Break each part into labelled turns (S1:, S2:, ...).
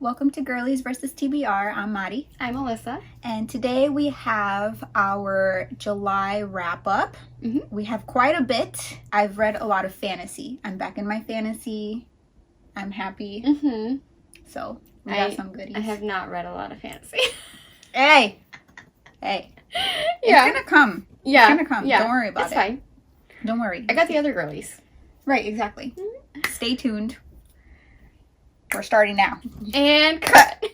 S1: Welcome to Girlies vs. TBR. I'm Mari.
S2: I'm Alyssa.
S1: And today we have our July wrap-up. We have quite a bit. I've read a lot of fantasy. I'm back in my fantasy. I'm happy. So, we got some goodies.
S2: I have not read a lot of fantasy.
S1: Hey! Yeah. It's gonna come.
S2: Yeah.
S1: It's gonna come.
S2: Yeah.
S1: Don't worry about
S2: It's
S1: it.
S2: fine.
S1: Don't worry.
S2: I got the other girlies.
S1: Right, exactly. Stay tuned. We're starting now.
S2: And cut!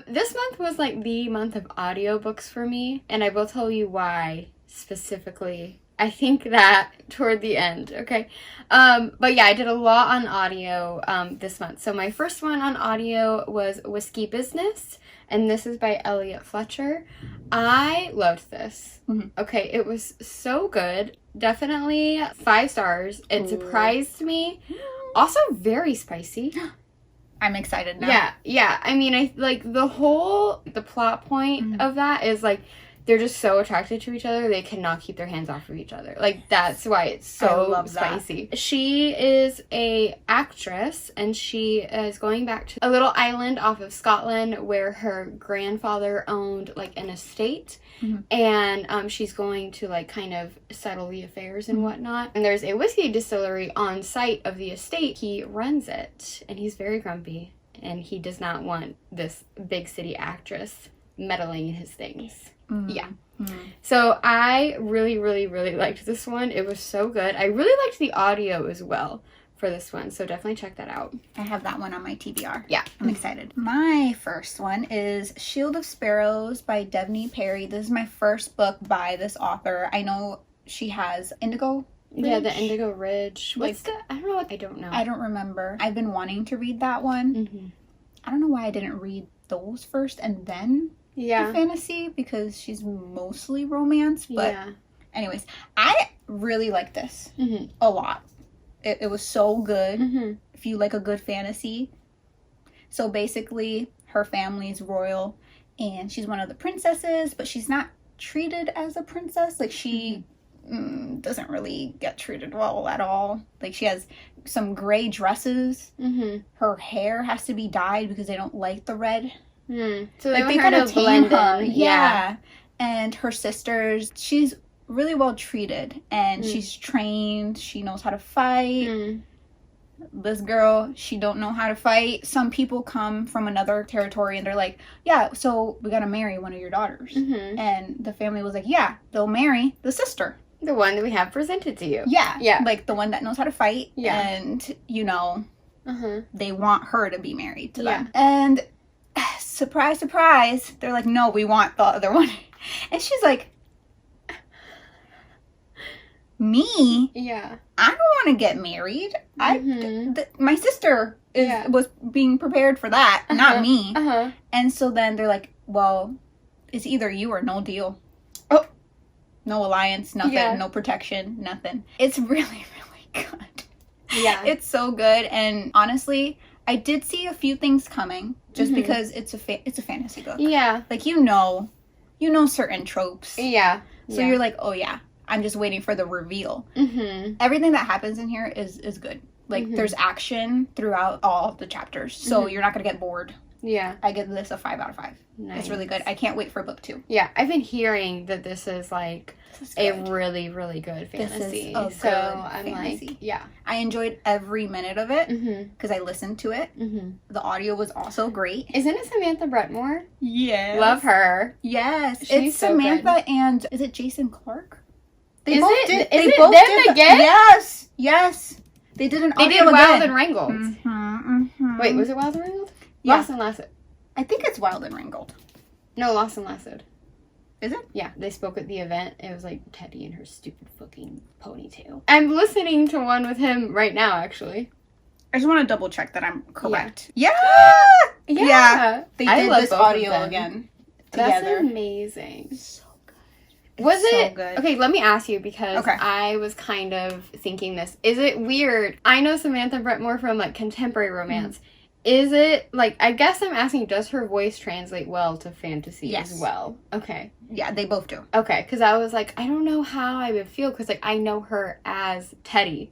S2: This month was like the month of audiobooks for me, and I will tell you why specifically. I think that toward the end, okay? But yeah, I did a lot on audio this month. So my first one on audio was Whiskey Business, and this is by Elliott Fletcher. I loved this. Okay, it was so good. Definitely 5 stars. It surprised me. Also very spicy.
S1: I'm excited now.
S2: Yeah. I mean, I like the plot point of that is like they're just so attracted to each other they cannot keep their hands off of each other. Like that's why it's so spicy. She is a actress and she is going back to a little island off of Scotland where her grandfather owned like an estate, and she's going to like kind of settle the affairs and whatnot. And there's a whiskey distillery on site of the estate. He runs it and he's very grumpy and he does not want this big city actress meddling in his things. So I really liked this one. It was so good. I really liked the audio as well for this one, so definitely check that out.
S1: I have that one on my TBR.
S2: Yeah.
S1: I'm excited. My first one is Shield of Sparrows by Devney Perry. This is my first book by this author. I know she has Indigo Ridge?
S2: Yeah, the Indigo Ridge.
S1: What's
S2: I don't know. I don't know.
S1: I don't remember. I've been wanting to read that one. I don't know why I didn't read those first and then the fantasy, because she's mostly romance, but anyways, I really like this a lot. It was so good if you like a good fantasy. So basically her family's royal and she's one of the princesses, but she's not treated as a princess. Like she doesn't really get treated well at all. Like she has some gray dresses. Her hair has to be dyed because they don't like the red.
S2: So
S1: like they kind of blend her. Yeah. And her sisters, she's really well treated and she's trained. She knows how to fight. This girl, she don't know how to fight. Some people come from another territory and they're like, yeah, so we gotta marry one of your daughters. And the family was like, yeah, they'll marry the sister.
S2: The one that we have presented to you.
S1: Yeah. Like the one that knows how to fight. And, you know, they want her to be married to them. And surprise, surprise, they're like, no, we want the other one. And she's like, me?
S2: Yeah.
S1: I don't want to get married. My sister was being prepared for that, not me. And so then they're like, well, it's either you or no deal. Oh. No alliance, nothing, no protection, nothing. It's really good. Yeah. It's so good, and honestly, I did see a few things coming just because it's a fantasy book. Yeah. Like you know certain tropes. Yeah. So you're like, "Oh yeah, I'm just waiting for the reveal." Everything that happens in here is good. Like there's action throughout all of the chapters. So you're not going to get bored. Yeah. I give this a 5 out of 5. Nice. It's really good. I can't wait for book 2.
S2: Yeah, I've been hearing that this is like a really good fantasy.
S1: This is I'm fantasy.
S2: Like, yeah.
S1: I enjoyed every minute of it because I listened to it. The audio was also great.
S2: Isn't it Samantha Brentmore?
S1: Yes.
S2: Love her.
S1: Yes. It's so Samantha good. And is it Jason Clark?
S2: Is it them again?
S1: Yes. They did an audio
S2: They did Wild and Wrangled. Wait, was it Wild and Wrangled?
S1: Yeah.
S2: Lost and Lassoed.
S1: I think it's Wild and Wrangled.
S2: No, Lost and Lassoed.
S1: Is it?
S2: Yeah, they spoke at the event. It was like Teddy and her stupid fucking ponytail. I'm listening to one with him right now, actually.
S1: I just want to double check that I'm correct.
S2: Yeah.
S1: They did this audio again together.
S2: That's amazing.
S1: So good.
S2: Was it?
S1: So good.
S2: Okay, let me ask you because I was kind of thinking this. Is it weird? I know Samantha Brentmore from like contemporary romance. Is it, like, I guess I'm asking, does her voice translate well to fantasy as well? Okay.
S1: Yeah, they both do.
S2: Okay, because I was like, I don't know how I would feel, because, like, I know her as Teddy,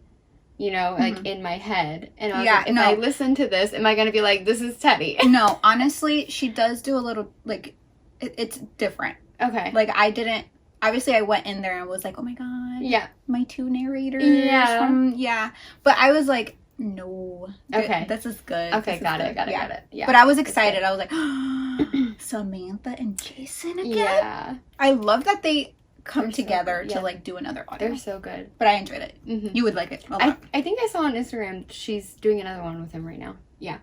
S2: you know, like, in my head. And I was like, if I listen to this, am I going to be like, this is Teddy?
S1: No, honestly, she does do a little, like, it's different.
S2: Okay.
S1: Like, I didn't, obviously I went in there and was like, oh my god.
S2: Yeah.
S1: My 2 narrators.
S2: Yeah.
S1: But I was like, no.
S2: Okay.
S1: This is good.
S2: Okay, got it. Yeah.
S1: But I was excited. I was like, Samantha and Jason again?
S2: Yeah.
S1: I love that they come together to, like, do another audio.
S2: They're so good.
S1: But I enjoyed it. Mm-hmm. You would like it a lot.
S2: I think I saw on Instagram she's doing another one with him right now. Yeah.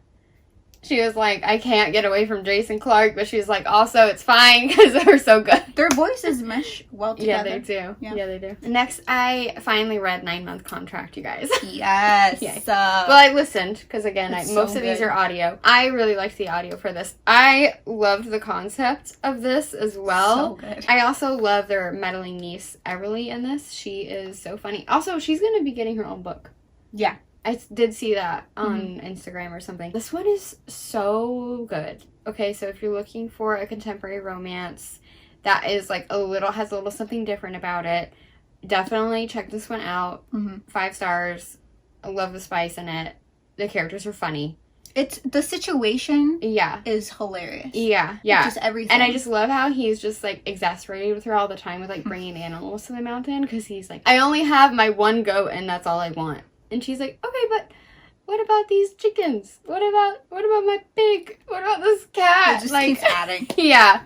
S2: She was like, I can't get away from Jason Clark, but she's like, also, it's fine because they're so good.
S1: Their voices mesh well together.
S2: Yeah, they do. Yeah, they do. Next, I finally read 9-Month Contract, you guys.
S1: Yes.
S2: Well, I listened because, again, most of these are audio. I really liked the audio for this. I loved the concept of this as well.
S1: So good.
S2: I also love their meddling niece, Everly, in this. She is so funny. Also, she's going to be getting her own book.
S1: Yeah.
S2: I did see that on Instagram or something. This one is so good. Okay, so if you're looking for a contemporary romance that is like has a little something different about it, definitely check this one out. 5 stars. I love the spice in it. The characters are funny.
S1: It's the situation is hilarious.
S2: Yeah.
S1: Just everything.
S2: And I just love how he's just like exasperated with her all the time with like bringing animals to the mountain, because he's like, I only have my 1 goat and that's all I want. And she's like, okay, but what about these chickens? What about my pig? What about this cat?
S1: It just
S2: like,
S1: keeps adding.
S2: Yeah.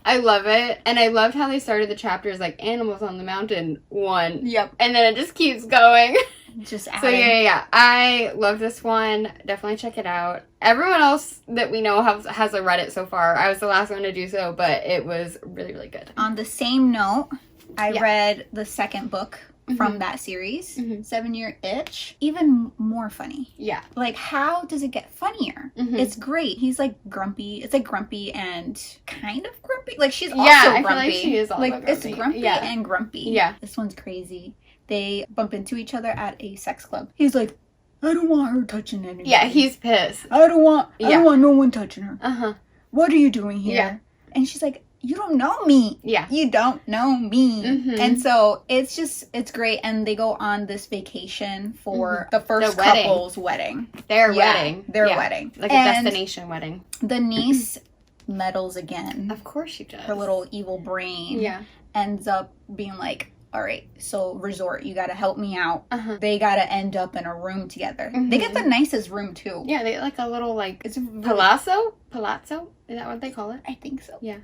S2: I love it. And I loved how they started the chapters like Animals on the Mountain 1.
S1: Yep.
S2: And then it just keeps going.
S1: Just adding.
S2: So yeah. I love this one. Definitely check it out. Everyone else that we know has read it so far. I was the last one to do so, but it was really, really good.
S1: On the same note, I read the second book from that series, 7-Year Itch. Even more funny.
S2: Yeah.
S1: Like, how does it get funnier? It's great. He's like grumpy. It's like grumpy and kind of grumpy. Like, she's also grumpy.
S2: I feel like she is also grumpy.
S1: It's grumpy and grumpy.
S2: Yeah.
S1: This one's crazy. They bump into each other at a sex club. He's like, I don't want her touching anybody.
S2: Yeah, he's pissed.
S1: I don't want no one touching her. What are you doing here?
S2: Yeah.
S1: And she's like, you don't know me.
S2: Yeah.
S1: You don't know me. And so it's great. And they go on this vacation for the first couple's wedding.
S2: Their wedding.
S1: Their wedding.
S2: Like a destination wedding.
S1: The niece meddles again.
S2: Of course she does.
S1: Her little evil brain ends up being like, all right, so resort, you got to help me out. They got to end up in a room together. They get the nicest room, too.
S2: Yeah, they get like a little, like, it's palazzo? Palazzo? Is that what they call it?
S1: I think so.
S2: Yeah.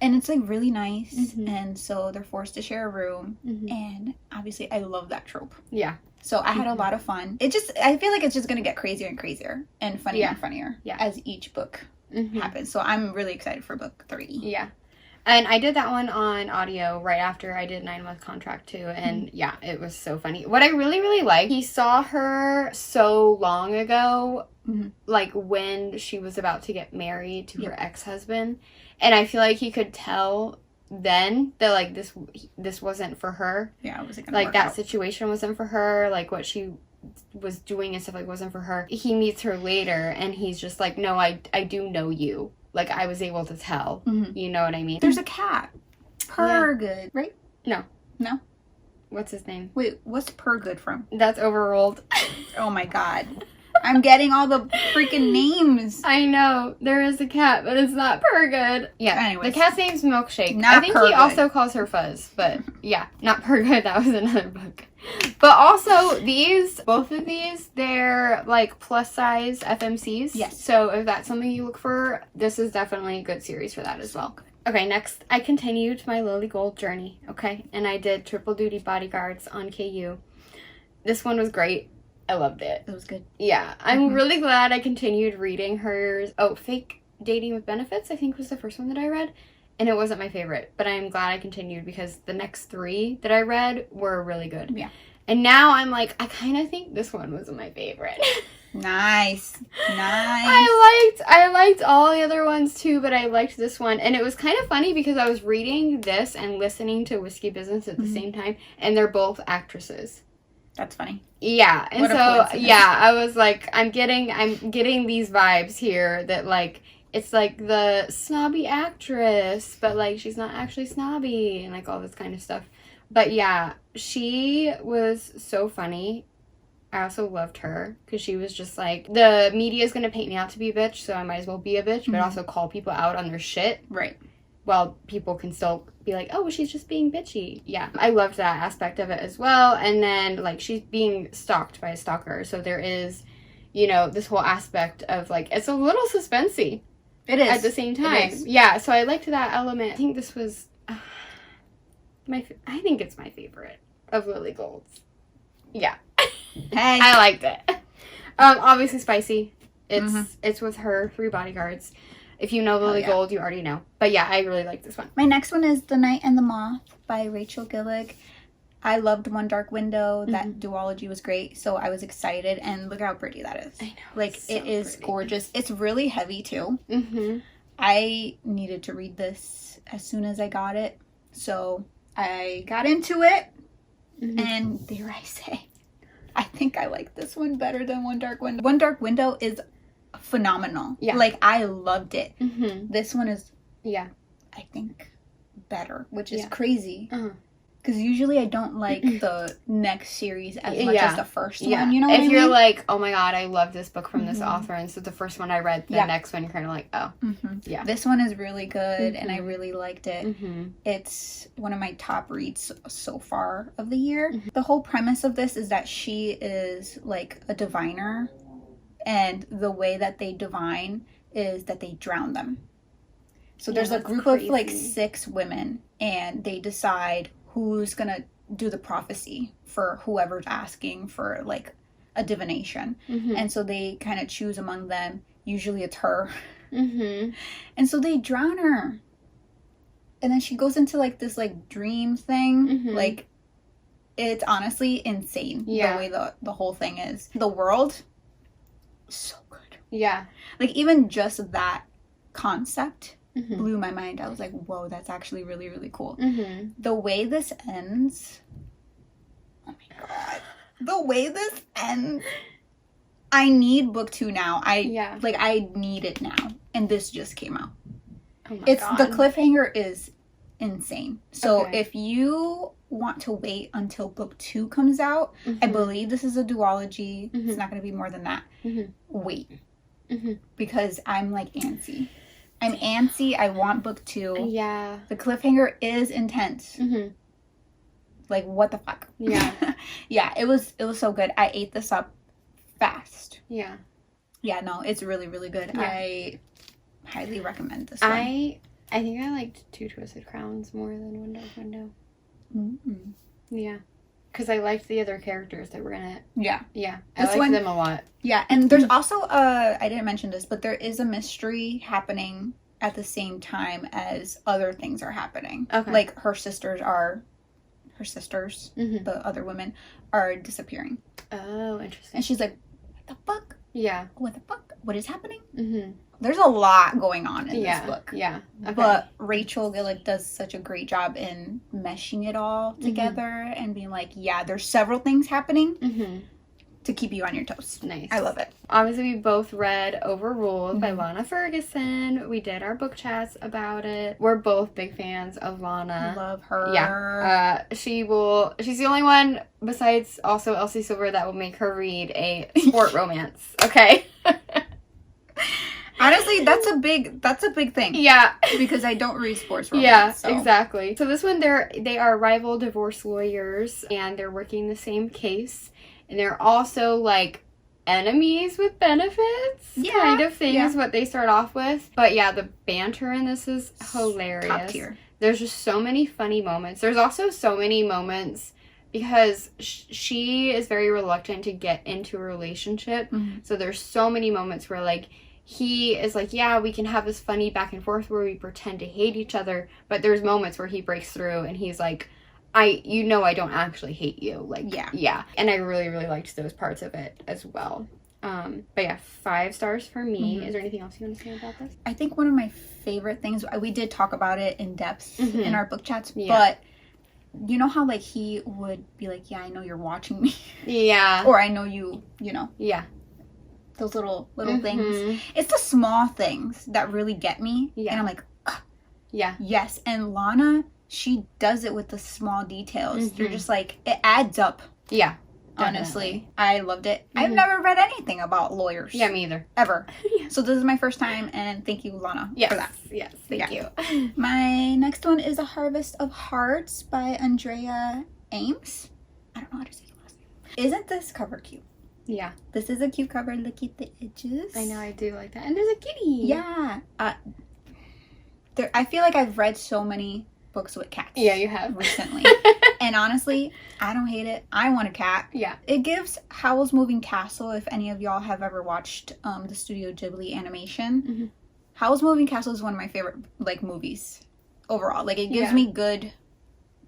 S1: And it's, like, really nice. And so they're forced to share a room. And obviously, I love that trope.
S2: Yeah.
S1: So I had a lot of fun. I feel like it's just going to get crazier and crazier and funnier and funnier as each book happens. So I'm really excited for book 3.
S2: Yeah. And I did that one on audio right after I did 9-Month Contract too. And yeah, it was so funny. What I really, really liked, he saw her so long ago, like when she was about to get married to her ex-husband. And I feel like he could tell then that like this wasn't for her.
S1: Yeah, it wasn't gonna
S2: like
S1: work
S2: that
S1: out.
S2: situation wasn't for her. Like what she was doing and stuff like wasn't for her. He meets her later and he's just like, no, I do know you. Like, I was able to tell. You know what I mean?
S1: There's a cat. Purgood, right?
S2: No.
S1: No?
S2: What's his name?
S1: Wait, what's Purgood from?
S2: That's Overruled.
S1: Oh my god. I'm getting all the freaking names.
S2: I know. There is a cat, but it's not Purgood. Yeah.
S1: Anyways.
S2: The cat's name's Milkshake.
S1: Not
S2: I think
S1: Purgood.
S2: he also calls her Fuzz, but yeah, not Purgood. That was another book. But also, both of these, they're like plus size FMCs.
S1: Yes.
S2: So if that's something you look for, this is definitely a good series for that as well. Okay, next, I continued my Lily Gold journey, okay? And I did triple duty Bodyguards on KU. This one was great. I loved it.
S1: It was good.
S2: Yeah. I'm really glad I continued reading hers. Oh, Fake Dating with Benefits, I think was the first one that I read. And it wasn't my favorite, but I'm glad I continued because the next 3 that I read were really good.
S1: Yeah.
S2: And now I'm like, I kind of think this one was my favorite.
S1: Nice.
S2: I liked all the other ones too, but I liked this one. And it was kind of funny because I was reading this and listening to Whiskey Business at the same time, and they're both actresses.
S1: That's funny.
S2: Yeah, and so yeah, I was like, I'm getting these vibes here that like it's like the snobby actress, but like she's not actually snobby and like all this kind of stuff. But yeah, she was so funny. I also loved her because she was just like, the media is gonna paint me out to be a bitch, so I might as well be a bitch, but also call people out on their shit.
S1: Right.
S2: Well, people can still be like, oh, she's just being bitchy. Yeah, I loved that aspect of it as well. And then, like, she's being stalked by a stalker. So there is, you know, this whole aspect of, like, it's a little suspensey.
S1: It is.
S2: At the same time. Yeah, so I liked that element. I think this was, I think it's my favorite of Lily Gold's. Yeah.
S1: Hey.
S2: I liked it. Obviously spicy. It's with her 3 bodyguards. If you know Lily Gold, you already know. But yeah, I really like this one.
S1: My next one is The Night and the Moth by Rachel Gillig. I loved One Dark Window. That duology was great, so I was excited. And look how pretty that is.
S2: I know.
S1: Like, it is gorgeous. It's really heavy, too. I needed to read this as soon as I got it. So I got into it. And dare I say, I think I like this one better than One Dark Window. One Dark Window is phenomenal. Yeah. Like, I loved it. This one is, I think, better, which is crazy. Because usually I don't like the next series as much as the first one, you know what I mean?
S2: If you're like, oh my god, I love this book from this author, and so the first one I read, the next one you're kind of like, oh. Yeah.
S1: This one is really good, and I really liked it. It's one of my top reads so far of the year. The whole premise of this is that she is, like, a diviner, and the way that they divine is that they drown them. So there's a group of, like, 6 women, and they decide who's gonna do the prophecy for whoever's asking for, like, a divination. And so they kind of choose among them. Usually it's her. And so they drown her. And then she goes into, like, this, like, dream thing. Like, it's honestly insane the way the whole thing is. The world, so good.
S2: Yeah. Like,
S1: even just that concept blew my mind. I was like, whoa, that's actually really, really cool. The way this ends, oh my god. The way this ends, I need book 2 now. I need it now. And this just came out.
S2: Oh my god.
S1: The cliffhanger is insane. So if you want to wait until book 2 comes out, I believe this is a duology. It's not going to be more than that. Wait. Because I'm, like, antsy. I'm antsy. I want book 2.
S2: Yeah.
S1: The cliffhanger is intense. Like, what the fuck?
S2: Yeah.
S1: Yeah, it was so good. I ate this up fast.
S2: Yeah.
S1: Yeah, no, it's really, really good. Yeah. I highly recommend this one.
S2: I think I liked Two Twisted Crowns more than One Dark Window. Yeah. Because I liked the other characters that were in it.
S1: Yeah.
S2: Yeah. I liked them a lot.
S1: Yeah, and there's also I didn't mention this, but there is a mystery happening at the same time as other things are happening. Okay. Like, her sisters, the other women, are disappearing.
S2: Oh, interesting.
S1: And she's like, what the fuck?
S2: Yeah.
S1: What the fuck? What is happening? There's a lot going on in this book.
S2: Yeah. Okay.
S1: But Rachel Gillig does such a great job in meshing it all together and being like, yeah, there's several things happening to keep you on your toes.
S2: Nice.
S1: I love it.
S2: Obviously, we both read Overruled by Lana Ferguson. We did our book chats about it. We're both big fans of Lana.
S1: Love her.
S2: Yeah. She's the only one besides also Elsie Silver that will make her read a sport romance. Okay?
S1: Honestly, that's a big thing.
S2: Yeah.
S1: Because I don't read sports romance.
S2: Yeah,
S1: so.
S2: Exactly. So this one, they are rival divorce lawyers, and they're working the same case. And they're also, like, enemies with benefits kind of thing is what they start off with. But yeah, the banter in this is hilarious.
S1: Top tier.
S2: There's just so many funny moments. There's also so many moments because she is very reluctant to get into a relationship. So there's so many moments where, like, he is like, yeah, we can have this funny back and forth where we pretend to hate each other. But there's moments where he breaks through and he's like, I don't actually hate you. Like, yeah. And I really, really liked those parts of it as well. But yeah, 5 stars for me. Is there anything else you want to say about this?
S1: I think one of my favorite things, we did talk about it in depth in our book chats, but you know how, like, he would be like, yeah, I know you're watching me.
S2: Yeah.
S1: Or I know you know.
S2: Yeah.
S1: Those little things. It's the small things that really get me.
S2: Yeah.
S1: And I'm like,
S2: yeah.
S1: Yes. And Lana, she does it with the small details. They're just like, it adds up.
S2: Yeah.
S1: Honestly, I loved it. I've never read anything about lawyers.
S2: Yeah, me either.
S1: Ever. So this is my first time, and thank you, Lana, for that.
S2: Yes, thank you.
S1: My next one is A Harvest of Hearts by Andrea Eames. I don't know how to say the last name. Isn't this cover cute?
S2: Yeah.
S1: This is a cute cover. Look at the edges.
S2: I know, I do like that. And there's a kitty.
S1: Yeah. I feel like I've read so many books with cats.
S2: Yeah, you have.
S1: Recently. And honestly, I don't hate it. I want a cat.
S2: Yeah.
S1: It gives Howl's Moving Castle, if any of y'all have ever watched the Studio Ghibli animation. Howl's Moving Castle is one of my favorite, like, movies overall. Like, it gives me good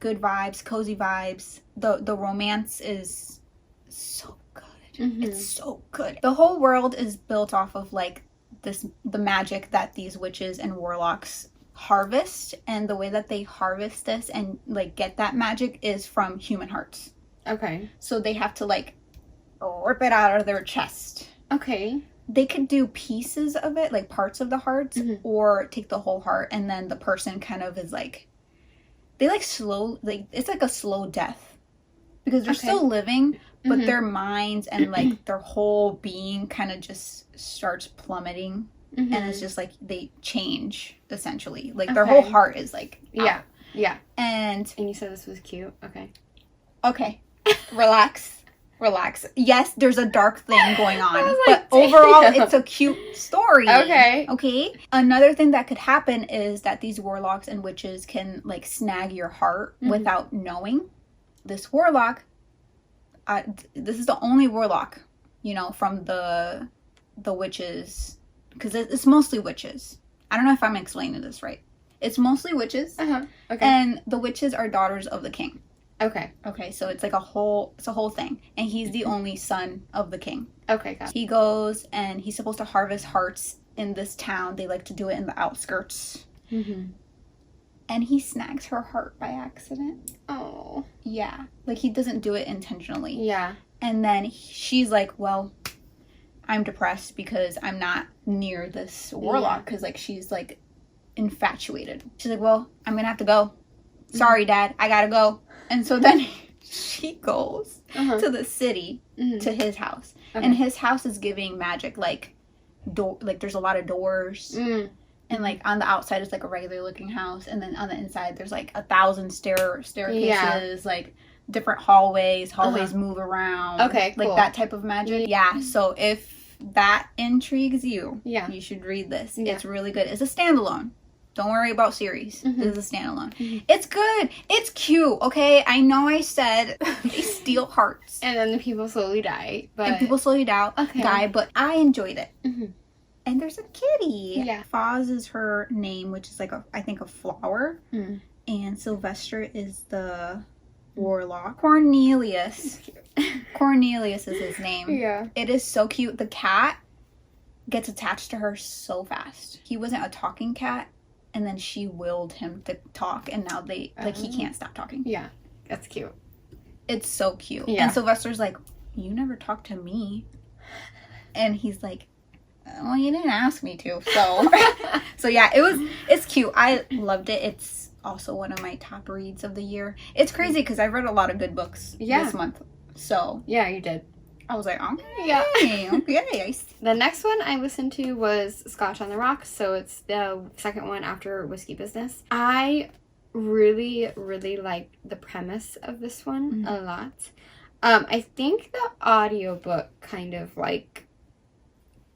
S1: vibes, cozy vibes. The romance is so good. It's so good. The whole world is built off of, like, the magic that these witches and warlocks harvest, and the way that they harvest this and, like, get that magic is from human hearts.
S2: Okay.
S1: So they have to, like, rip it out of their chest.
S2: Okay.
S1: They could do pieces of it, like parts of the hearts, or take the whole heart, and then the person kind of is like, they like slow, like, it's like a slow death, because they're still living, but their minds and, like, their whole being kind of just starts plummeting. And it's just like they change, essentially. Like, their whole heart is like out.
S2: Yeah.
S1: And
S2: you said this was cute.
S1: Okay. Relax. Yes, there's a dark thing going on,
S2: like,
S1: but overall it's a cute story.
S2: Okay.
S1: Another thing that could happen is that these warlocks and witches can, like, snag your heart without knowing. This warlock, this is the only warlock, you know, from the witches. Because it's mostly witches. I don't know if I'm explaining this right. It's mostly witches.
S2: Okay.
S1: And the witches are daughters of the king.
S2: Okay.
S1: So it's like a whole thing. And he's the only son of the king.
S2: Okay, got it.
S1: He goes and he's supposed to harvest hearts in this town. They like to do it in the outskirts. And he snags her heart by accident.
S2: Oh.
S1: Yeah. Like, he doesn't do it intentionally.
S2: Yeah.
S1: And then she's like, well, I'm depressed because I'm not near this warlock, because, like, she's, like, infatuated. She's like, well, I'm gonna have to go. Sorry, Dad, I gotta go. And so then she goes to the city, to his house. And his house is giving magic, like, there's a lot of doors. And, like, on the outside is, like, a regular looking house, and then on the inside there's, like, 1,000 staircases, like, different hallways move around.
S2: Okay, cool.
S1: Like, that type of magic. Yeah, so if that intrigues you, you should read this. It's really good. It's a standalone. Don't worry about series. This is a standalone. It's good. It's cute, okay? I know I said they steal hearts.
S2: And then the people slowly die.
S1: And people slowly die, but I enjoyed it. And there's a kitty.
S2: Yeah.
S1: Foz is her name, which is, like, I think a flower. And Sylvester is the warlock. Cornelius is his name.
S2: Yeah.
S1: It is so cute. The cat gets attached to her so fast. He wasn't a talking cat, and then she willed him to talk, and now he can't stop talking.
S2: Yeah. That's cute.
S1: It's so cute.
S2: Yeah.
S1: And Sylvester's like, you never talked to me. And he's like, well, you didn't ask me to. So yeah, it's cute. I loved it. It's also one of my top reads of the year. It's crazy because I read a lot of good books this month. So
S2: yeah, you did.
S1: I was like, okay.
S2: Yeah.
S1: Okay.
S2: The next one I listened to was Scotch on the Rocks, so it's the second one after Whiskey Business. I really, really like the premise of this one a lot. I think the audiobook kind of, like,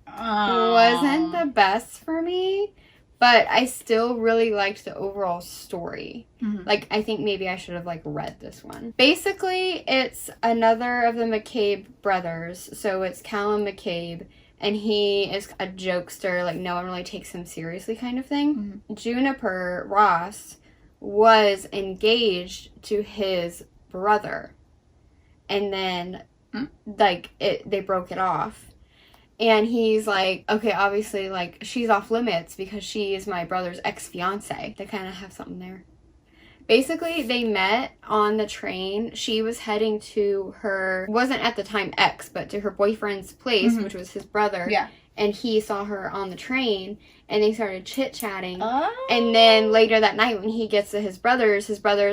S2: wasn't the best for me, but I still really liked the overall story. Like, I think maybe I should have, like, read this one. Basically, it's another of the McCabe brothers, so it's Callum McCabe, and he is a jokester, like, no one really takes him seriously kind of thing. Juniper Ross was engaged to his brother, and then, like, they broke it off. And he's like, okay, obviously, like, she's off limits because she is my brother's ex-fiance. They kind of have something there. Basically, they met on the train. She was heading to her, wasn't at the time ex, but to her boyfriend's place, which was his brother.
S1: Yeah.
S2: And he saw her on the train, and they started chit-chatting. Oh. And then later that night, when he gets to his brother's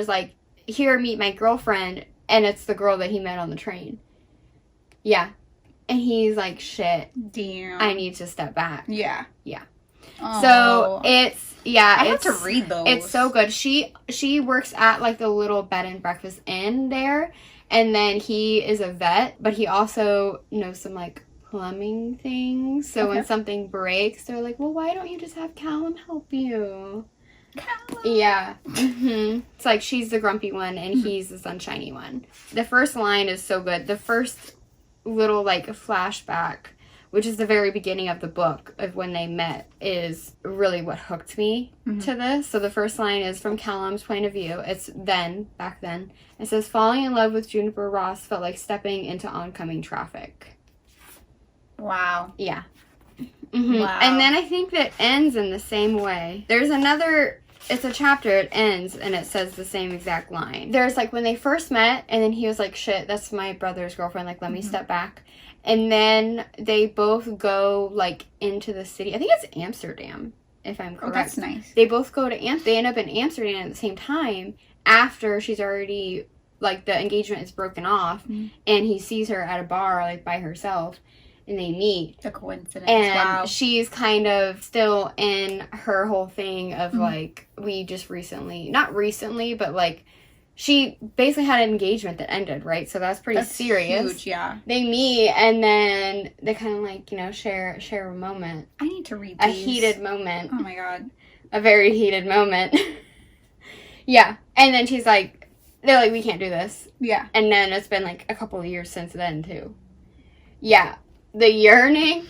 S2: like, here, meet my girlfriend. And it's the girl that he met on the train. Yeah. And he's like, shit.
S1: Damn.
S2: I need to step back.
S1: Yeah.
S2: Yeah.
S1: Oh.
S2: So, it's, yeah.
S1: I have to read those.
S2: It's so good. She works at, like, the little bed and breakfast inn there. And then he is a vet, but he also knows some, like, plumbing things. So when something breaks, they're like, well, why don't you just have Callum help you? Callum. Yeah. It's like she's the grumpy one and he's the sunshiny one. The first line is so good. The first little, like, flashback, which is the very beginning of the book of when they met, is really what hooked me to this. So the first line is from Callum's point of view. It's back then. It says, falling in love with Juniper Ross felt like stepping into oncoming traffic.
S1: Wow.
S2: Yeah. Wow. And then I think that ends in the same way. There's another, it's a chapter, it ends, and it says the same exact line. There's, like, when they first met, and then he was like, shit, that's my brother's girlfriend, like, let me step back. And then they both go, like, into the city. I think it's Amsterdam, if I'm correct.
S1: Oh, that's nice.
S2: They both go to they end up in Amsterdam at the same time, after she's already, like, the engagement is broken off, and he sees her at a bar, like, by herself. And they meet.
S1: A coincidence.
S2: And she's kind of still in her whole thing of, like, we just not recently, but, like, she basically had an engagement that ended, right? So that's pretty serious.
S1: Huge, yeah.
S2: They meet, and then they kind of, like, you know, share a moment.
S1: I need to read
S2: these. A heated moment.
S1: Oh, my God.
S2: A very heated moment. Yeah. And then she's like, they're like, we can't do this.
S1: Yeah.
S2: And then it's been, like, a couple of years since then, too. Yeah. The yearning,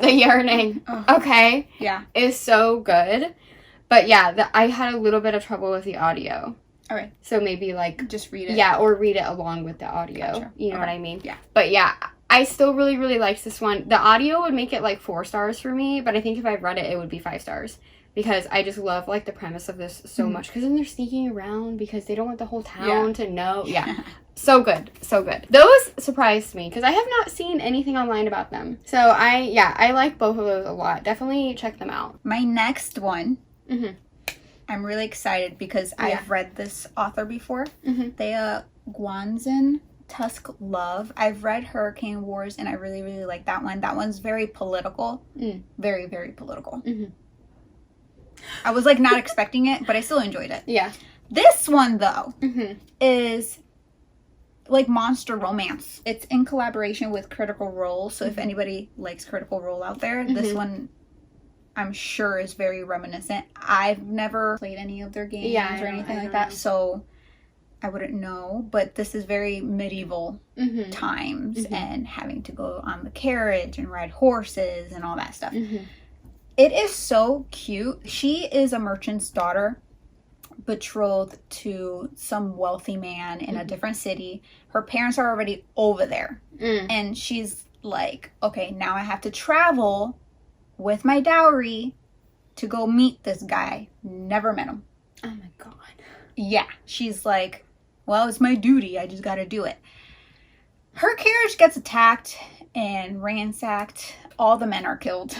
S2: okay,
S1: yeah,
S2: is so good. But yeah, I had a little bit of trouble with the audio.
S1: Okay.
S2: So maybe, like,
S1: just read it.
S2: Yeah, or read it along with the audio. Gotcha. You know what I mean?
S1: Yeah.
S2: But yeah, I still really, really liked this one. The audio would make it, like, 4 stars for me, but I think if I read it, it would be 5 stars. Because I just love, like, the premise of this so much. Because then they're sneaking around because they don't want the whole town to know. Yeah. So good. So good. Those surprised me because I have not seen anything online about them. So I like both of those a lot. Definitely check them out.
S1: My next one, I'm really excited because I've read this author before. Thea Guanzon, Tusk Love. I've read Hurricane Wars and I really, really like that one. That one's very political. Very, very political. I was, like, not expecting it, but I still enjoyed it.
S2: Yeah.
S1: This one, though, is, like, monster romance. It's in collaboration with Critical Role, so if anybody likes Critical Role out there, this one, I'm sure, is very reminiscent. I've never played any of their games or anything like that, so I wouldn't know, but this is very medieval times and having to go on the carriage and ride horses and all that stuff. It is so cute. She is a merchant's daughter, betrothed to some wealthy man in a different city. Her parents are already over there. And she's like, okay, now I have to travel with my dowry to go meet this guy. Never met him.
S2: Oh my God.
S1: Yeah. She's like, well, it's my duty. I just got to do it. Her carriage gets attacked and ransacked. All the men are killed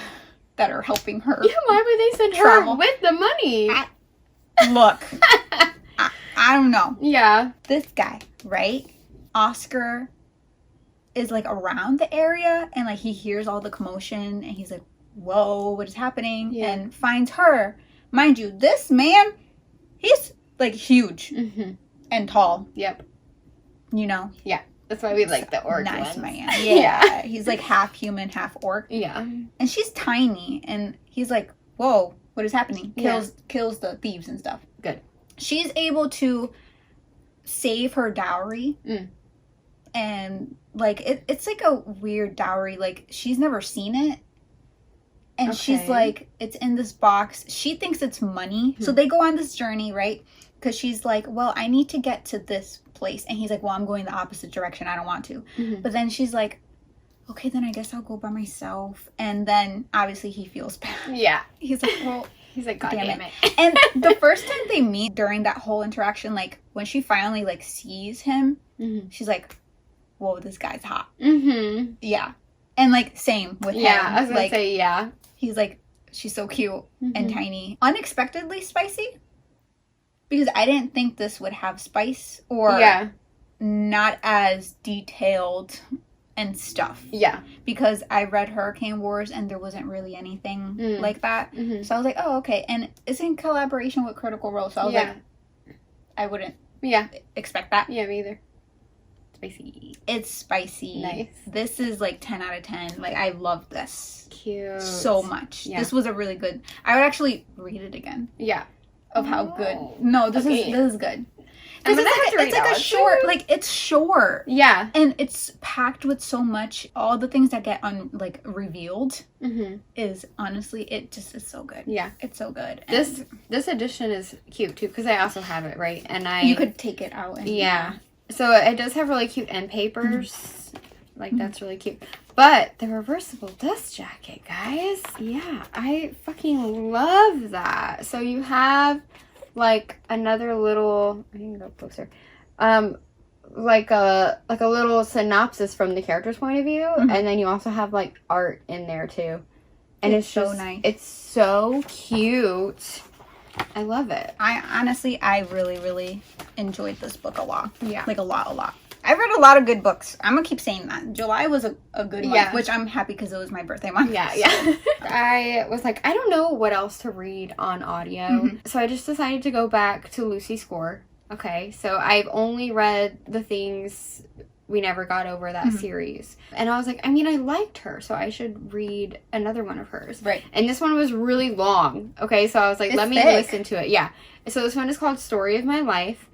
S1: that are helping her.
S2: Yeah, why would they send her with the money?
S1: Look, I don't know.
S2: Yeah.
S1: This guy, right? Oscar is, like, around the area and, like, he hears all the commotion and he's like, whoa, what is happening? Yeah. And finds her. Mind you, this man, he's, like, huge and tall.
S2: Yep.
S1: You know?
S2: Yeah. That's why we like the orc
S1: nice
S2: ones.
S1: Man. Yeah. He's, like, half human, half orc.
S2: Yeah.
S1: And she's tiny and he's like, whoa, what is happening? Kills the thieves and stuff.
S2: Good.
S1: She's able to save her dowry. And, like, it's like a weird dowry. Like, she's never seen it. And she's like, it's in this box. She thinks it's money. So they go on this journey, right? Because she's like, well, I need to get to this place. And he's like, well, I'm going the opposite direction. I don't want to. But then she's like, okay, then I guess I'll go by myself. And then, obviously, he feels bad.
S2: Yeah.
S1: He's like, well,
S2: He's like, God damn it.
S1: And the first time they meet during that whole interaction, like, when she finally, like, sees him, she's like, whoa, this guy's hot. Mm-hmm. Yeah. And, like, same with him.
S2: Yeah, I was gonna
S1: like,
S2: say, yeah.
S1: He's like, she's so cute and tiny. Unexpectedly spicy. Because I didn't think this would have spice or not as detailed and stuff. Yeah. Because I read Hurricane Wars and there wasn't really anything like that. Mm-hmm. So I was like, oh, okay. And it's in collaboration with Critical Role. So I was like, I wouldn't expect that.
S2: Yeah, me either. Spicy.
S1: It's spicy.
S2: Nice.
S1: This is like 10 out of 10. Like, I love this.
S2: Cute.
S1: So much. Yeah. This was a really good... I would actually read it again.
S2: Yeah.
S1: Of how good. No, this is good.
S2: It's
S1: like a short, like, it's short.
S2: Yeah.
S1: And it's packed with so much. All the things that get revealed is, honestly, it just is so good.
S2: Yeah.
S1: It's so good.
S2: And this edition is cute, too, because I also have it, right? And
S1: you could take it out. And,
S2: So it does have really cute end papers. Like, that's really cute. But the reversible dust jacket, guys. Yeah, I fucking love that. So you have, like, another little... I can go closer. Like a little synopsis from the character's point of view. And then you also have, like, art in there, too. And it's so nice. It's so cute. I love it.
S1: I really, really enjoyed this book a lot. Yeah. Like, a lot. I've read a lot of good books. I'm going to keep saying that. July was a good month, which I'm happy because it was my birthday month.
S2: Yeah. I was like, I don't know what else to read on audio. So I just decided to go back to Lucy Score. Okay, so I've only read the things we never got over that series. And I was like, I mean, I liked her, so I should read another one of hers. Right. And this one was really long. Okay, so I was like, let me listen to it. Yeah. So this one is called Story of My Life.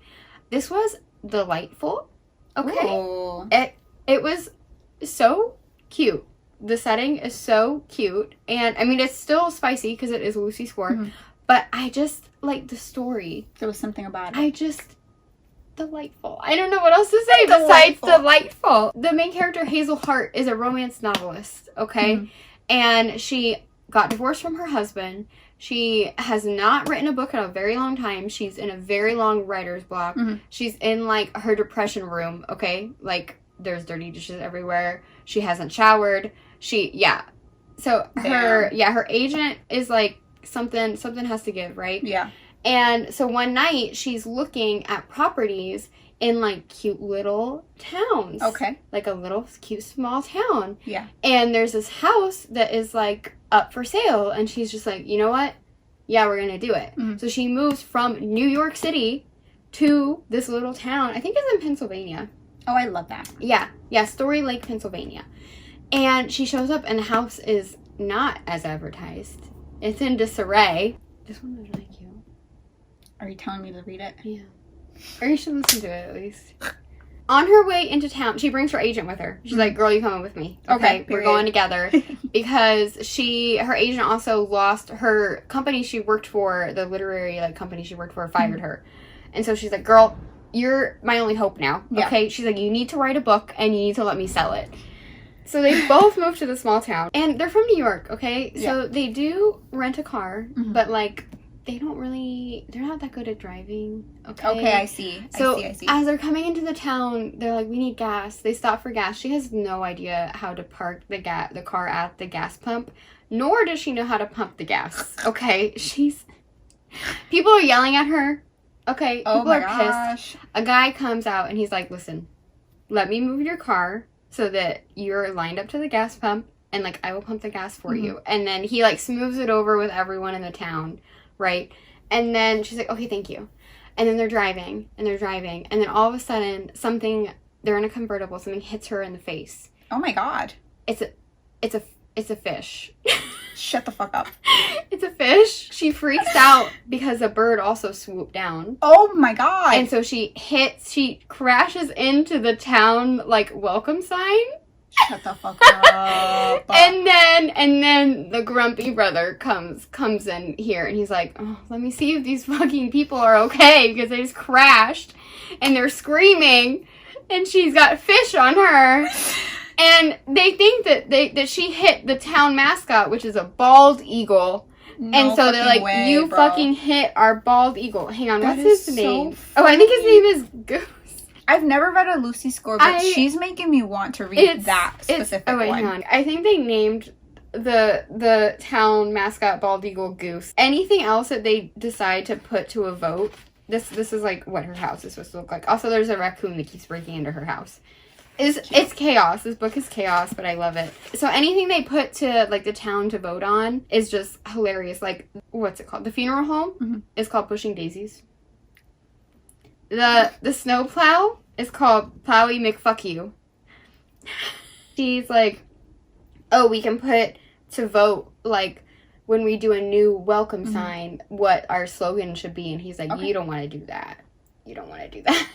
S2: This was delightful. Okay. Ooh. It was so cute. The setting is so cute. And, I mean, it's still spicy because it is Lucy Score. But I just like the story.
S1: There was something about it.
S2: Delightful. I don't know what else to say besides delightful. The main character, Hazel Hart, is a romance novelist, okay? And she got divorced from her husband. She has not written a book in a very long time. She's in a very long writer's block. She's in, like, her depression room, okay? Like, there's dirty dishes everywhere. She hasn't showered. So her agent is like, something has to give, right? Yeah. And so one night she's looking at properties in, like, cute little towns. Okay. Like a little cute small town. Yeah. And there's this house that is, like, up for sale. And she's just like, you know what? Yeah, we're going to do it. So she moves from New York City to this little town. I think it's in Pennsylvania.
S1: Oh, I love that.
S2: Yeah. Yeah, Story Lake, Pennsylvania. And she shows up and the house is not as advertised. It's in disarray. This one was really cute.
S1: Are you telling me to read it?
S2: Yeah. Or you should listen to it at least. On her way into town, she brings her agent with her. She's like, girl, you coming with me. Okay, we're going together. Because her agent also lost her company she worked for, the literary, like, company she worked for, fired her. And so she's like, girl, you're my only hope now. Okay? Yeah. She's like, you need to write a book and you need to let me sell it. So they both moved to the small town. And they're from New York, okay? Yeah. So they do rent a car, but, like, they're not that good at driving, okay?
S1: Okay, I see.
S2: So as they're coming into the town, they're like, we need gas. They stop for gas. She has no idea how to park the car at the gas pump, nor does she know how to pump the gas, okay? People are yelling at her, okay? People are pissed. A guy comes out and he's like, listen, let me move your car so that you're lined up to the gas pump and, like, I will pump the gas for you. And then he, like, smooths it over with everyone in the town. Right? And then she's like, okay, thank you. And then they're driving. And then all of a sudden, they're in a convertible, something hits her in the face.
S1: Oh my God.
S2: It's a fish.
S1: Shut the fuck up.
S2: It's a fish. She freaks out because a bird also swooped down.
S1: Oh my God.
S2: And so she crashes into the town, like, welcome sign.
S1: Shut the fuck up.
S2: and then the grumpy brother comes in here and he's like, oh, let me see if these fucking people are okay because they just crashed and they're screaming and she's got fish on her and they think that she hit the town mascot, which is a bald eagle And so they're like, way, you bro. Fucking hit our bald eagle. Hang on, what's his name? So I think his name is Goose.
S1: I've never read a Lucy score, but she's making me want to read that specific one.
S2: Hang on. I think they named the town mascot bald eagle Goose. Anything else that they decide to put to a vote, this is like what her house is supposed to look like. Also, there's a raccoon that keeps breaking into her house. It's chaos. This book is chaos, but I love it. So anything they put to, like, the town to vote on is just hilarious. Like, what's it called? The funeral home is called Pushing Daisies. The snowplow is called Plowy McFuckyou. She's like, oh, we can put to vote, like, when we do a new welcome sign, what our slogan should be. And he's like, okay. You don't want to do that. You don't want to do that.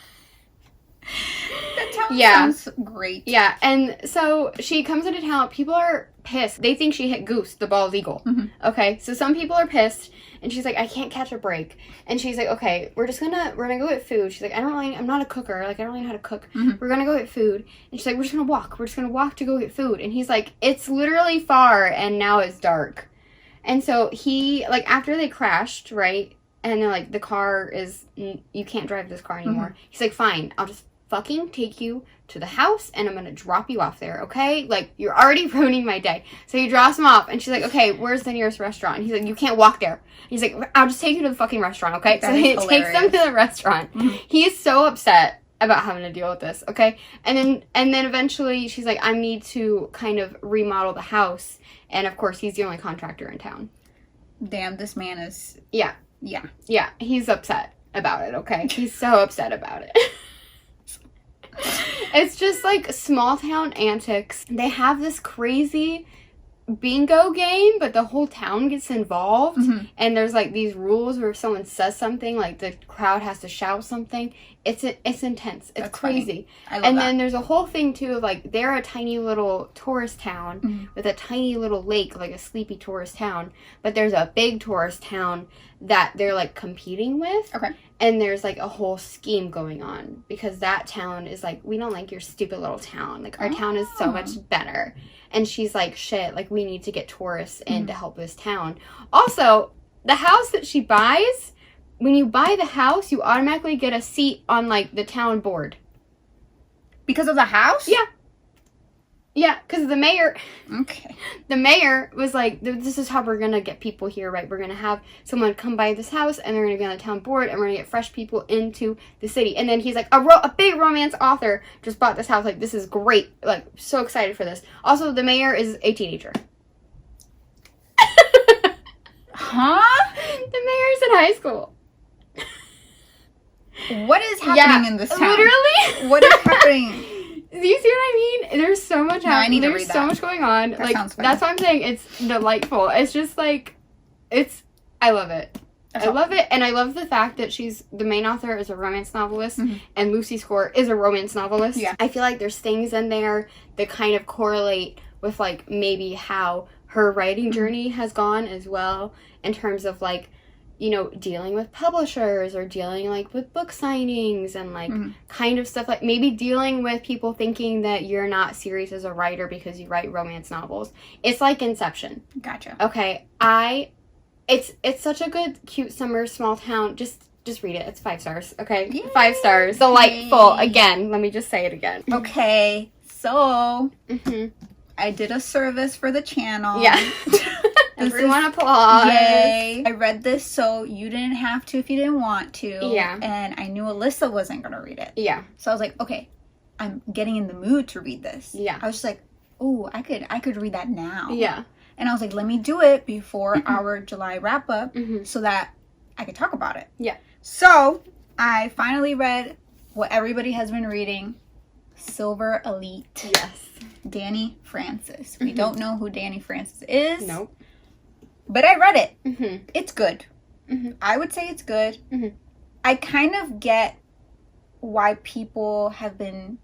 S1: That sounds great.
S2: Yeah, and so she comes into town. People are pissed. They think she hit Goose, the bald eagle. Okay, so some people are pissed, and she's like, I can't catch a break. And she's like, okay, we're gonna go get food. She's like, I'm not a cooker. Like, I don't really know how to cook. We're gonna go get food. And she's like, we're just gonna walk. We're just gonna walk to go get food. And he's like, it's literally far, and now it's dark. And so he, like, after they crashed, right, and they're like, the car is, you can't drive this car anymore. He's like, fine, I'll just fucking take you to the house and I'm gonna drop you off there, okay? Like, you're already ruining my day. So he drops him off and she's like, okay, where's the nearest restaurant? And he's like, you can't walk there. He's like, I'll just take you to the fucking restaurant, okay? So he takes them to the restaurant. He's so upset about having to deal with this, okay? And then eventually she's like, I need to kind of remodel the house. And of course, he's the only contractor in town.
S1: Damn, this man is...
S2: Yeah, he's upset about it, okay? He's so upset about it. It's just like small town antics. They have this crazy bingo game, but the whole town gets involved. And there's like these rules where if someone says something, like the crowd has to shout something. It's intense. It's crazy. I love that. Then there's a whole thing too of like they're a tiny little tourist town with a tiny little lake, like a sleepy tourist town. But there's a big tourist town that they're like competing with.
S1: Okay.
S2: And there's like a whole scheme going on because that town is like, we don't like your stupid little town. Like our town is so much better. And she's like, shit, like we need to get tourists in to help this town. Also, the house that she buys, when you buy the house, you automatically get a seat on like the town board.
S1: Because of the house?
S2: Yeah. Yeah, because the mayor...
S1: Okay.
S2: The mayor was like, this is how we're going to get people here, right? We're going to have someone come by this house, and they're going to be on the town board, and we're going to get fresh people into the city. And then he's like, a big romance author just bought this house. Like, this is great. Like, so excited for this. Also, the mayor is a teenager.
S1: Huh?
S2: The mayor's in high school.
S1: What is happening in this town?
S2: Literally?
S1: What is happening?
S2: Do you see what I mean? There's so much happening. There's so much going on.
S1: That
S2: like, that's why I'm saying it's delightful. It's just like, I love it. I love it. And I love the fact that the main author is a romance novelist and Lucy Score is a romance novelist.
S1: Yeah.
S2: I feel like there's things in there that kind of correlate with like maybe how her writing journey has gone as well in terms of like, you know, dealing with publishers or dealing like with book signings and like kind of stuff like maybe dealing with people thinking that you're not serious as a writer because you write romance novels. It's like Inception.
S1: Gotcha.
S2: Okay. It's such a good, cute summer, small town. Just read it. It's 5 stars. Okay. Yay. 5 stars. Delightful. Yay. Again. Let me just say it again.
S1: Okay. So I did a service for the channel.
S2: Yeah. Everyone applause.
S1: Yay. I read this so you didn't have to if you didn't want to.
S2: Yeah.
S1: And I knew Alyssa wasn't going to read it.
S2: Yeah.
S1: So I was like, okay, I'm getting in the mood to read this.
S2: Yeah.
S1: I was just like, oh, I could read that now.
S2: Yeah.
S1: And I was like, let me do it before our July wrap up so that I could talk about it.
S2: Yeah.
S1: So I finally read what everybody has been reading, Silver Elite.
S2: Yes.
S1: Dani Francis. We don't know who Dani Francis is.
S2: Nope.
S1: But I read it. It's good. I would say it's good. I kind of get why people have been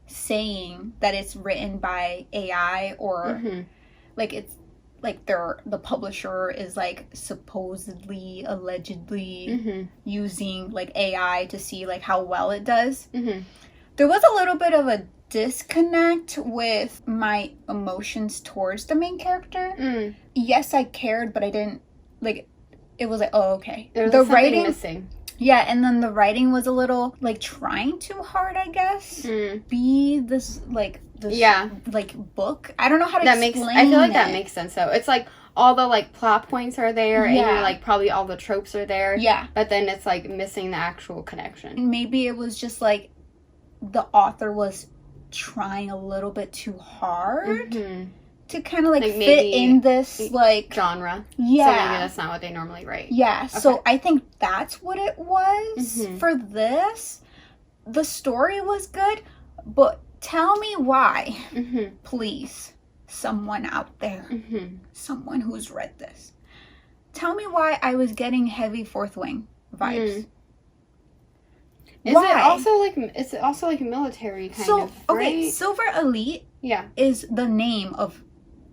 S1: saying that it's written by AI or like it's like the publisher is like supposedly, allegedly using like AI to see like how well it does. There was a little bit of a disconnect with my emotions towards the main character. Yes, I cared, but I didn't like, it was like, oh, okay.
S2: There was
S1: the
S2: something
S1: writing
S2: missing.
S1: Yeah, and then the writing was a little, like, trying too hard, I guess. Be this, like, book. I don't know how to explain
S2: I feel like that makes sense, though. It's, like, all the, like, plot points are there, and you're, like, probably all the tropes are there.
S1: Yeah.
S2: But then it's, like, missing the actual connection.
S1: Maybe it was just, like, the author was trying a little bit too hard to kind of, like fit in this, like...
S2: genre.
S1: Yeah.
S2: So maybe that's not what they normally write.
S1: Yeah, okay. So I think that's what it was for this. The story was good, but tell me why, please, someone out there, someone who's read this. Tell me why I was getting heavy Fourth Wing vibes.
S2: It's also like military kind of, right?
S1: Okay, Silver Elite is the name of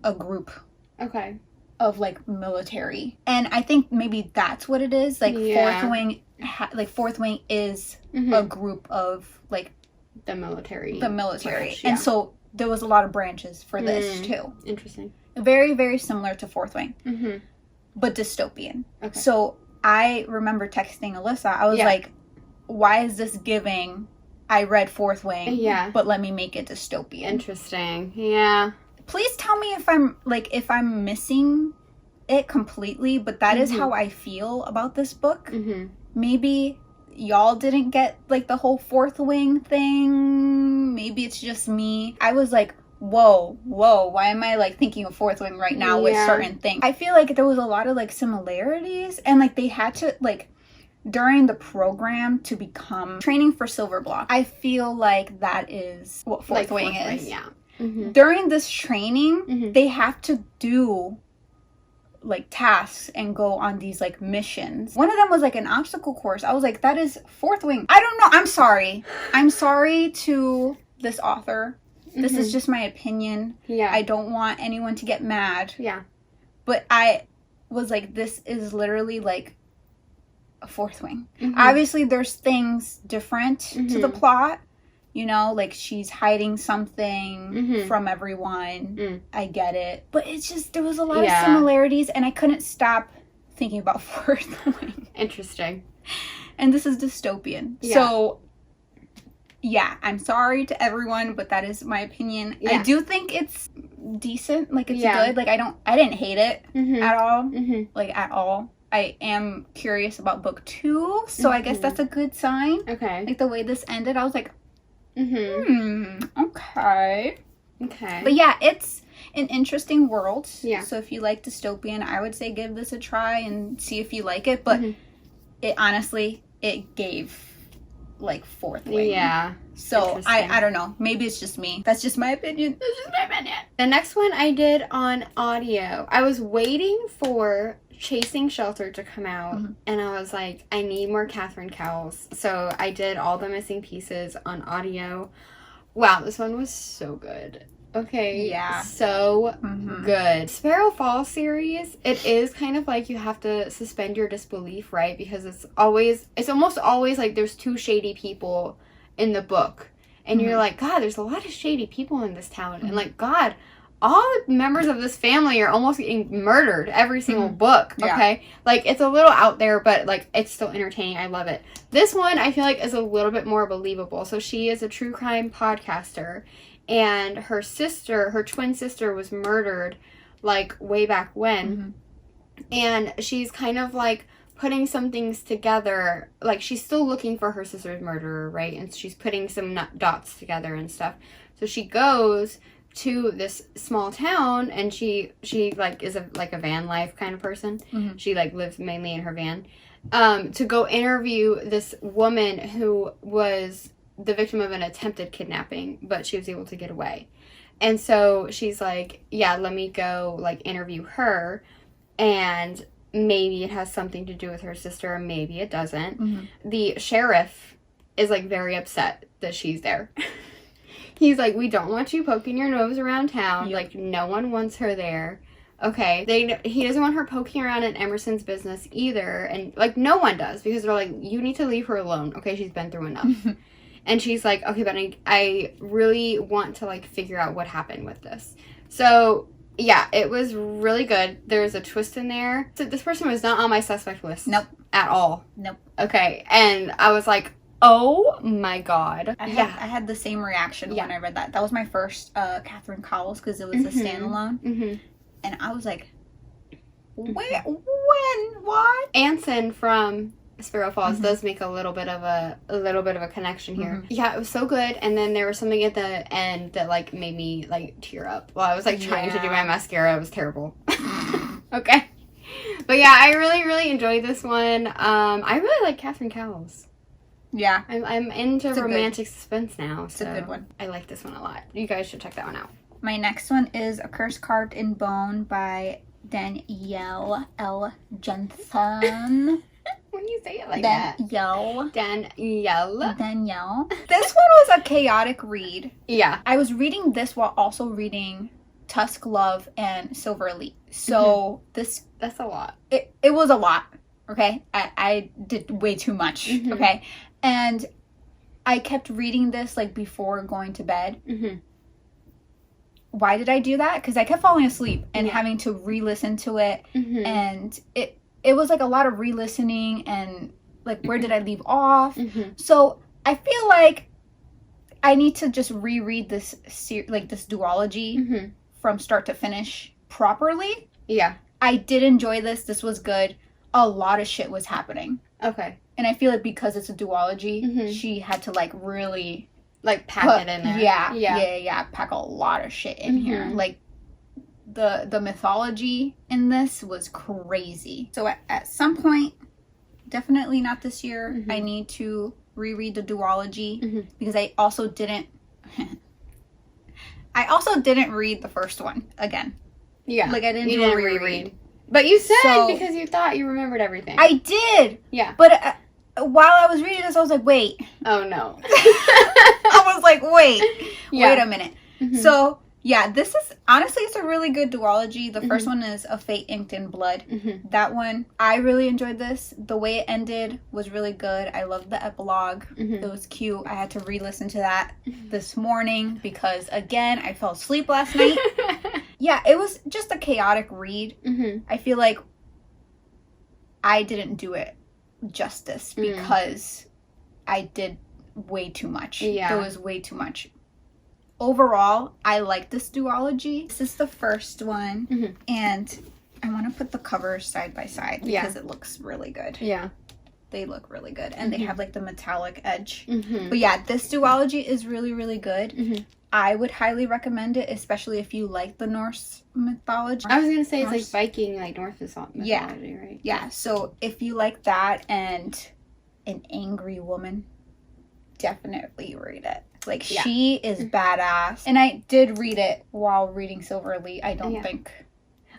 S1: a group.
S2: Okay.
S1: Of, like, military. And I think maybe that's what it is. Like, Fourth Wing is a group of, like...
S2: The military.
S1: Branch, And so there was a lot of branches for this, too.
S2: Interesting.
S1: Very, very similar to Fourth Wing. But dystopian. Okay. So I remember texting Alyssa. I was like, why is this giving... I read Fourth Wing, but let me make it dystopian.
S2: Interesting. Yeah.
S1: Please tell me if I'm missing it completely, but that is how I feel about this book. Maybe y'all didn't get, like, the whole Fourth Wing thing. Maybe it's just me. I was like, whoa, why am I, like, thinking of Fourth Wing right now with certain things? I feel like there was a lot of, like, similarities, and, like, they had to, like... During the program to become training for Silver Block, I feel like that is what Fourth Wing is. During this training, they have to do, like, tasks and go on these, like, missions. One of them was, like, an obstacle course. I was like, that is Fourth Wing. I don't know. I'm sorry. I'm sorry to this author. This is just my opinion. Yeah. I don't want anyone to get mad. Yeah. But I was like, this is literally, like, a Fourth Wing. Obviously, there's things different to the plot. You know, like, she's hiding something from everyone. I get it. But it's just, there was a lot of similarities, and I couldn't stop thinking about Fourth Wing.
S2: Interesting.
S1: And this is dystopian. Yeah. So, yeah, I'm sorry to everyone, but that is my opinion. Yeah. I do think it's decent. Like, it's good. Like, I didn't hate it at all. Like, at all. I am curious about book 2, so I guess that's a good sign. Okay. Like, the way this ended, I was like, okay. But yeah, it's an interesting world. Yeah. So if you like dystopian, I would say give this a try and see if you like it. But it honestly, it gave, like, Fourth Wing. Yeah. So I don't know. Maybe it's just me. That's just my opinion.
S2: The next one I did on audio. I was waiting for Chasing Shelter to come out, and I was like, I need more Catherine Cowles. So I did all the missing pieces on audio. Wow, this one was so good. Okay. Yeah. So good. Sparrow Falls series, it is kind of like you have to suspend your disbelief, right? Because it's almost always like there's 2 shady people in the book. And you're like, God, there's a lot of shady people in this town. And like, God, all the members of this family are almost getting murdered every single book, okay? Yeah. Like, it's a little out there, but, like, it's still entertaining. I love it. This one, I feel like, is a little bit more believable. So she is a true crime podcaster, and her twin sister, was murdered, like, way back when. And she's kind of, like, putting some things together. Like, she's still looking for her sister's murderer, right? And she's putting some dots together and stuff. So she goes to this small town, and she like is a van life kind of person. She, like, lives mainly in her van, to go interview this woman who was the victim of an attempted kidnapping, but she was able to get away. And so she's like, yeah, let me go, like, interview her, and maybe it has something to do with her sister, and maybe it doesn't. The sheriff is, like, very upset that she's there. He's like, we don't want you poking your nose around town. Yep. Like, no one wants her there. Okay. He doesn't want her poking around in Emerson's business either. And, like, no one does. Because they're like, you need to leave her alone. Okay, she's been through enough. And she's like, okay, but I really want to, like, figure out what happened with this. So Yeah, it was really good. There's a twist in there. So this person was not on my suspect list.
S1: Nope.
S2: At all.
S1: Nope.
S2: Okay, and I was like, oh my god.
S1: I had the same reaction when I read that. That was my first Catherine Cowles, because it was a standalone. Mm-hmm. And I was like, where, when, what?
S2: Anson from Sparrow Falls does make a little bit of a connection here. Mm-hmm. Yeah, it was so good. And then there was something at the end that like made me like tear up while I was like trying to do my mascara. It was terrible. Okay. But yeah, I really, really enjoyed this one. I really like Catherine Cowles.
S1: Yeah.
S2: I'm into romantic suspense now.
S1: It's a good one.
S2: I like this one a lot. You guys should check that one out.
S1: My next one is A Curse Carved in Bone by Danielle L. Jensen.
S2: When you say it like that.
S1: Danielle. This one was a chaotic read.
S2: Yeah.
S1: I was reading this while also reading Tusk, Love, and Silver Elite. So
S2: that's a lot.
S1: It was a lot. Okay. I did way too much. Mm-hmm. Okay. And I kept reading this like before going to bed. Mm-hmm. Why did I do that? Because I kept falling asleep and having to re-listen to it. Mm-hmm. And it was like a lot of re-listening and like where did I leave off? Mm-hmm. So I feel like I need to just reread this this duology from start to finish properly. Yeah. I did enjoy this. This was good. A lot of shit was happening. Okay. And I feel like because it's a duology, she had to like really
S2: like pack it in there.
S1: Yeah. Pack a lot of shit in here. Like the mythology in this was crazy. So at some point, definitely not this year, I need to reread the duology because I also didn't read the first one again. Yeah. Like I didn't do a reread.
S2: But you said because you thought you remembered everything.
S1: I did. Yeah. But while I was reading this, I was like, wait.
S2: Oh, no.
S1: I was like, wait a minute. Mm-hmm. So, yeah, this is, honestly, it's a really good duology. The first one is A Fate Inked in Blood. Mm-hmm. That one, I really enjoyed this. The way it ended was really good. I loved the epilogue. Mm-hmm. It was cute. I had to re-listen to that this morning because, again, I fell asleep last night. Yeah, it was just a chaotic read. Mm-hmm. I feel like I didn't do it justice because I did way too much. Yeah. There was way too much. Overall, I like this duology. This is the first one, and I want to put the covers side by side because it looks really good. Yeah. They look really good, and they have, like, the metallic edge. But, yeah, this duology is really, really good. I would highly recommend it, especially if you like the Norse mythology.
S2: I was going to say it's, like, Viking, like, Norse mythology, right?
S1: Yeah, so if you like that and an angry woman, definitely read it. Like, she is badass. And I did read it while reading Silver Elite, I don't think.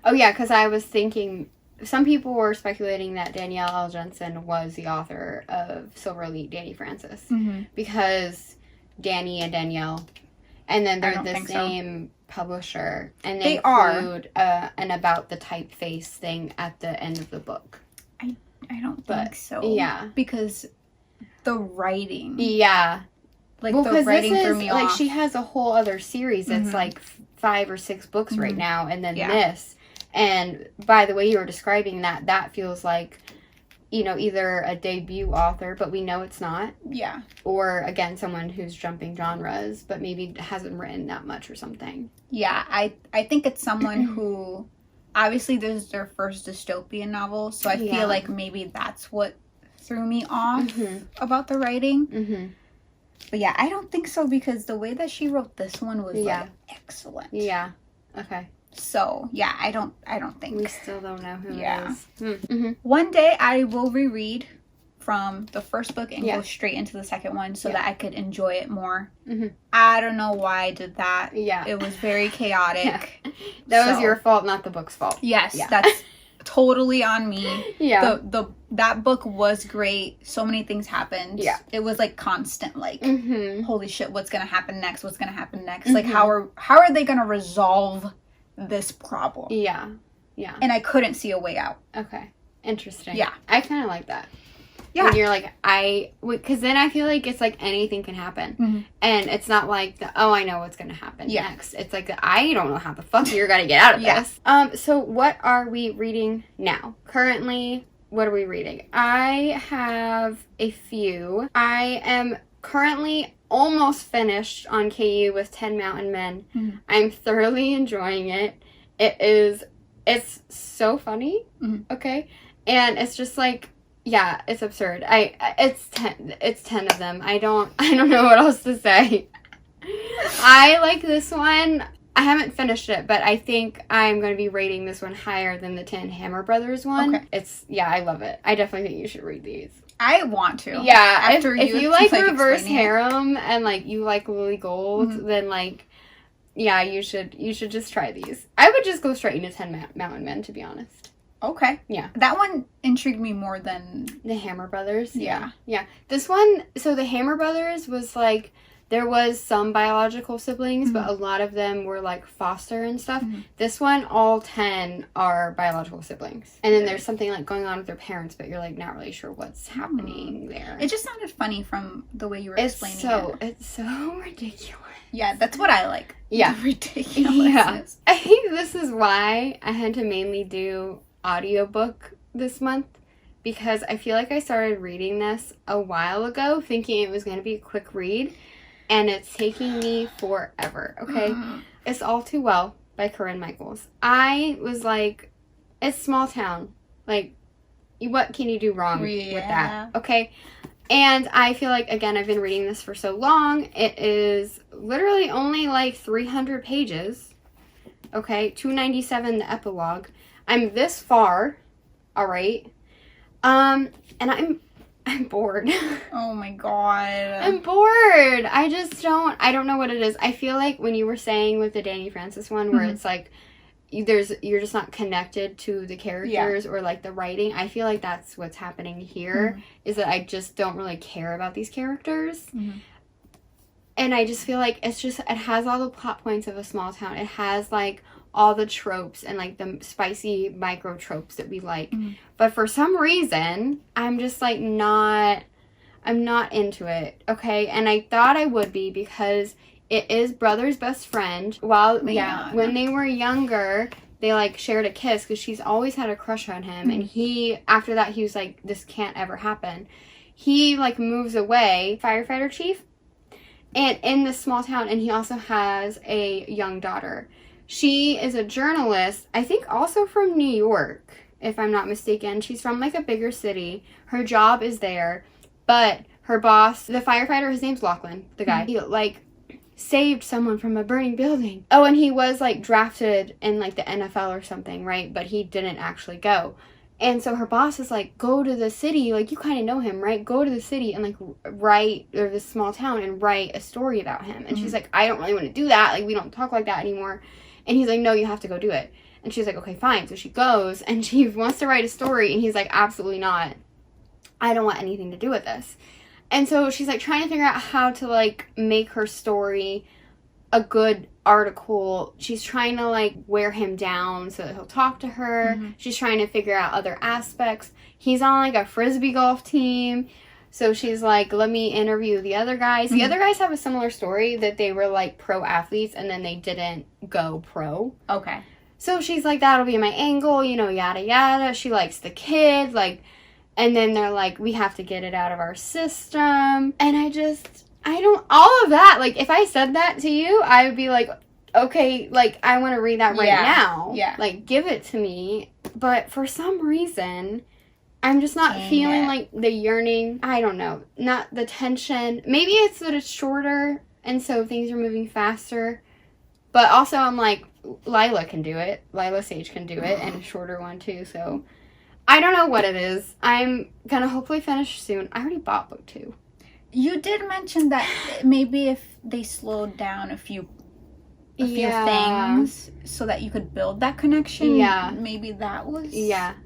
S2: Oh, yeah, because I was thinking, some people were speculating that Danielle L. Jensen was the author of Silver Elite, Dani Francis. Because Dani and Danielle, and then they're the same publisher. And they include an about the typeface thing at the end of the book.
S1: I don't think so. Yeah. Because the writing.
S2: Yeah.
S1: Like, the writing threw me off.
S2: Like, she has a whole other series that's, like, 5 or 6 books right now, and then this. And by the way you were describing that feels like, you know, either a debut author, but we know it's not. Yeah. Or, again, someone who's jumping genres, but maybe hasn't written that much or something.
S1: Yeah, I think it's someone who, obviously, this is their first dystopian novel, so I feel like maybe that's what threw me off about the writing. But yeah, I don't think so because the way that she wrote this one was like excellent. Yeah. Okay. So yeah, I don't think
S2: we still don't know who it is.
S1: One day I will reread from the first book and go straight into the second one so that I could enjoy it more. I don't know why I did that. Yeah, it was very chaotic.
S2: That was your fault, not the book's fault.
S1: Yes, that's totally on me. Yeah. That book was great. So many things happened. Yeah. It was like constant, like, holy shit, what's gonna happen next? What's gonna happen next? Like, how are they gonna resolve this problem? Yeah. Yeah. And I couldn't see a way out.
S2: Okay. Interesting. Yeah. I kind of like that. Yeah. When you're like, because then I feel like it's like anything can happen. Mm-hmm. And it's not like, I know what's going to happen next. It's like, I don't know how the fuck you're going to get out of this. So what are we reading now? Currently, what are we reading? I have a few. I am currently almost finished on KU with 10 Mountain Men. Mm-hmm. I'm thoroughly enjoying it. It's so funny. Mm-hmm. Okay. And it's just like, yeah, it's absurd. It's 10 of them. I don't know what else to say. I like this one. I haven't finished it, but I think I'm going to be rating this one higher than the 10 Hammer Brothers one. Okay. I love it. I definitely think you should read these.
S1: I want to.
S2: Yeah, if you like reverse harem and like you like Lily Gold, mm-hmm. then like, yeah, you should just try these. I would just go straight into 10 Mountain Men, to be honest.
S1: Okay.
S2: Yeah.
S1: That one intrigued me more than
S2: the Hammer Brothers.
S1: Yeah.
S2: Yeah. This one, so the Hammer Brothers was like, there was some biological siblings, mm-hmm. but a lot of them were like foster and stuff. Mm-hmm. This one, all 10 are biological siblings. And then there's something like going on with their parents, but you're like not really sure what's happening there.
S1: It just sounded funny from the way you were explaining it.
S2: It's so ridiculous.
S1: Yeah, that's what I like.
S2: Yeah.
S1: The ridiculous.
S2: Yeah. I think this is why I had to mainly do audiobook this month, because I feel like I started reading this a while ago thinking it was going to be a quick read, and it's taking me forever. Okay. It's All Too Well by Corinne Michaels. I was like, it's small town, like, what can you do wrong with that? Okay. And I feel like, again, I've been reading this for so long. It is literally only like 300 pages. Okay. 297 the epilogue. I'm this far, all right, and I'm bored.
S1: Oh my god.
S2: I'm bored. I don't know what it is. I feel like when you were saying with the Dani Francis one, where mm-hmm. it's like, you're just not connected to the characters or like the writing. I feel like that's what's happening here, mm-hmm. is that I just don't really care about these characters. Mm-hmm. And I just feel like it has all the plot points of a small town. It has like all the tropes and like the spicy micro tropes that we like. Mm-hmm. But for some reason, I'm just like I'm not into it. Okay. And I thought I would be, because it is brother's best friend. When they were younger, they like shared a kiss, because she's always had a crush on him. Mm-hmm. And after that, he was like, this can't ever happen. He like moves away, firefighter chief, and in this small town, and he also has a young daughter. She is a journalist, I think also from New York, if I'm not mistaken. She's from like a bigger city. Her job is there, but her boss, the firefighter, his name's Lachlan, the guy, he like saved someone from a burning building. Oh, and he was like drafted in like the NFL or something, right? But he didn't actually go. And so her boss is like, go to the city, like you kind of know him, right? Go to the city and like write, or this small town, and write a story about him. And mm-hmm. she's like, I don't really want to do that. Like we don't talk like that anymore. And he's like, no, you have to go do it. And she's like, okay, fine. So she goes, and she wants to write a story, and he's like, absolutely not. I don't want anything to do with this. And so she's like trying to figure out how to like make her story a good article. She's trying to like wear him down so that he'll talk to her. Mm-hmm. She's trying to figure out other aspects. He's on like a frisbee golf team. So she's like, let me interview the other guys. Mm-hmm. The other guys have a similar story, that they were like pro athletes and then they didn't go pro.
S1: Okay. So
S2: she's like, that'll be my angle, yada yada. She likes the kid, like, and then they're like, we have to get it out of our system. And all of that, like, if I said that to you, I would be like, okay, like, I want to read that right now. Yeah. Like, give it to me. But for some reason, I'm just not feeling like the yearning. I don't know. Not the tension. Maybe it's that it's shorter, and so things are moving faster. But also, I'm like, Lila can do it. Lila Sage can do it, and a shorter one, too. So, I don't know what it is. I'm going to hopefully finish soon. I already bought book 2.
S1: You did mention that maybe if they slowed down a few things so that you could build that connection. Yeah. Maybe that was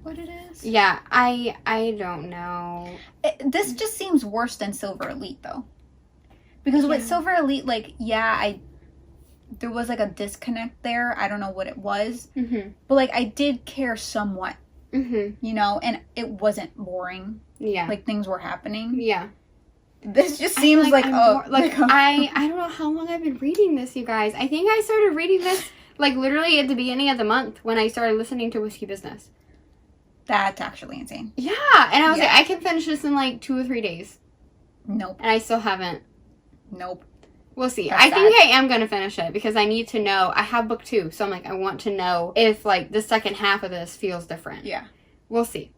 S1: what it is.
S2: Yeah, I don't know.
S1: This just seems worse than Silver Elite, though. Because with Silver Elite, like, there was, like, a disconnect there. I don't know what it was. Mm-hmm. But, like, I did care somewhat You know, and it wasn't boring.
S2: Yeah.
S1: Like, things were happening.
S2: Yeah.
S1: This just seems
S2: I don't know how long I've been reading this, you guys. I think I started reading this, like, literally at the beginning of the month when I started listening to Whiskey Business.
S1: That's actually insane.
S2: Yeah. And I was like, I can finish this in, like, 2 or 3 days.
S1: Nope.
S2: And I still haven't.
S1: Nope.
S2: We'll see.
S1: That's
S2: I think I am going to finish it because I need to know. I have book 2, so I'm like, I want to know if, like, the second half of this feels different.
S1: Yeah.
S2: We'll see.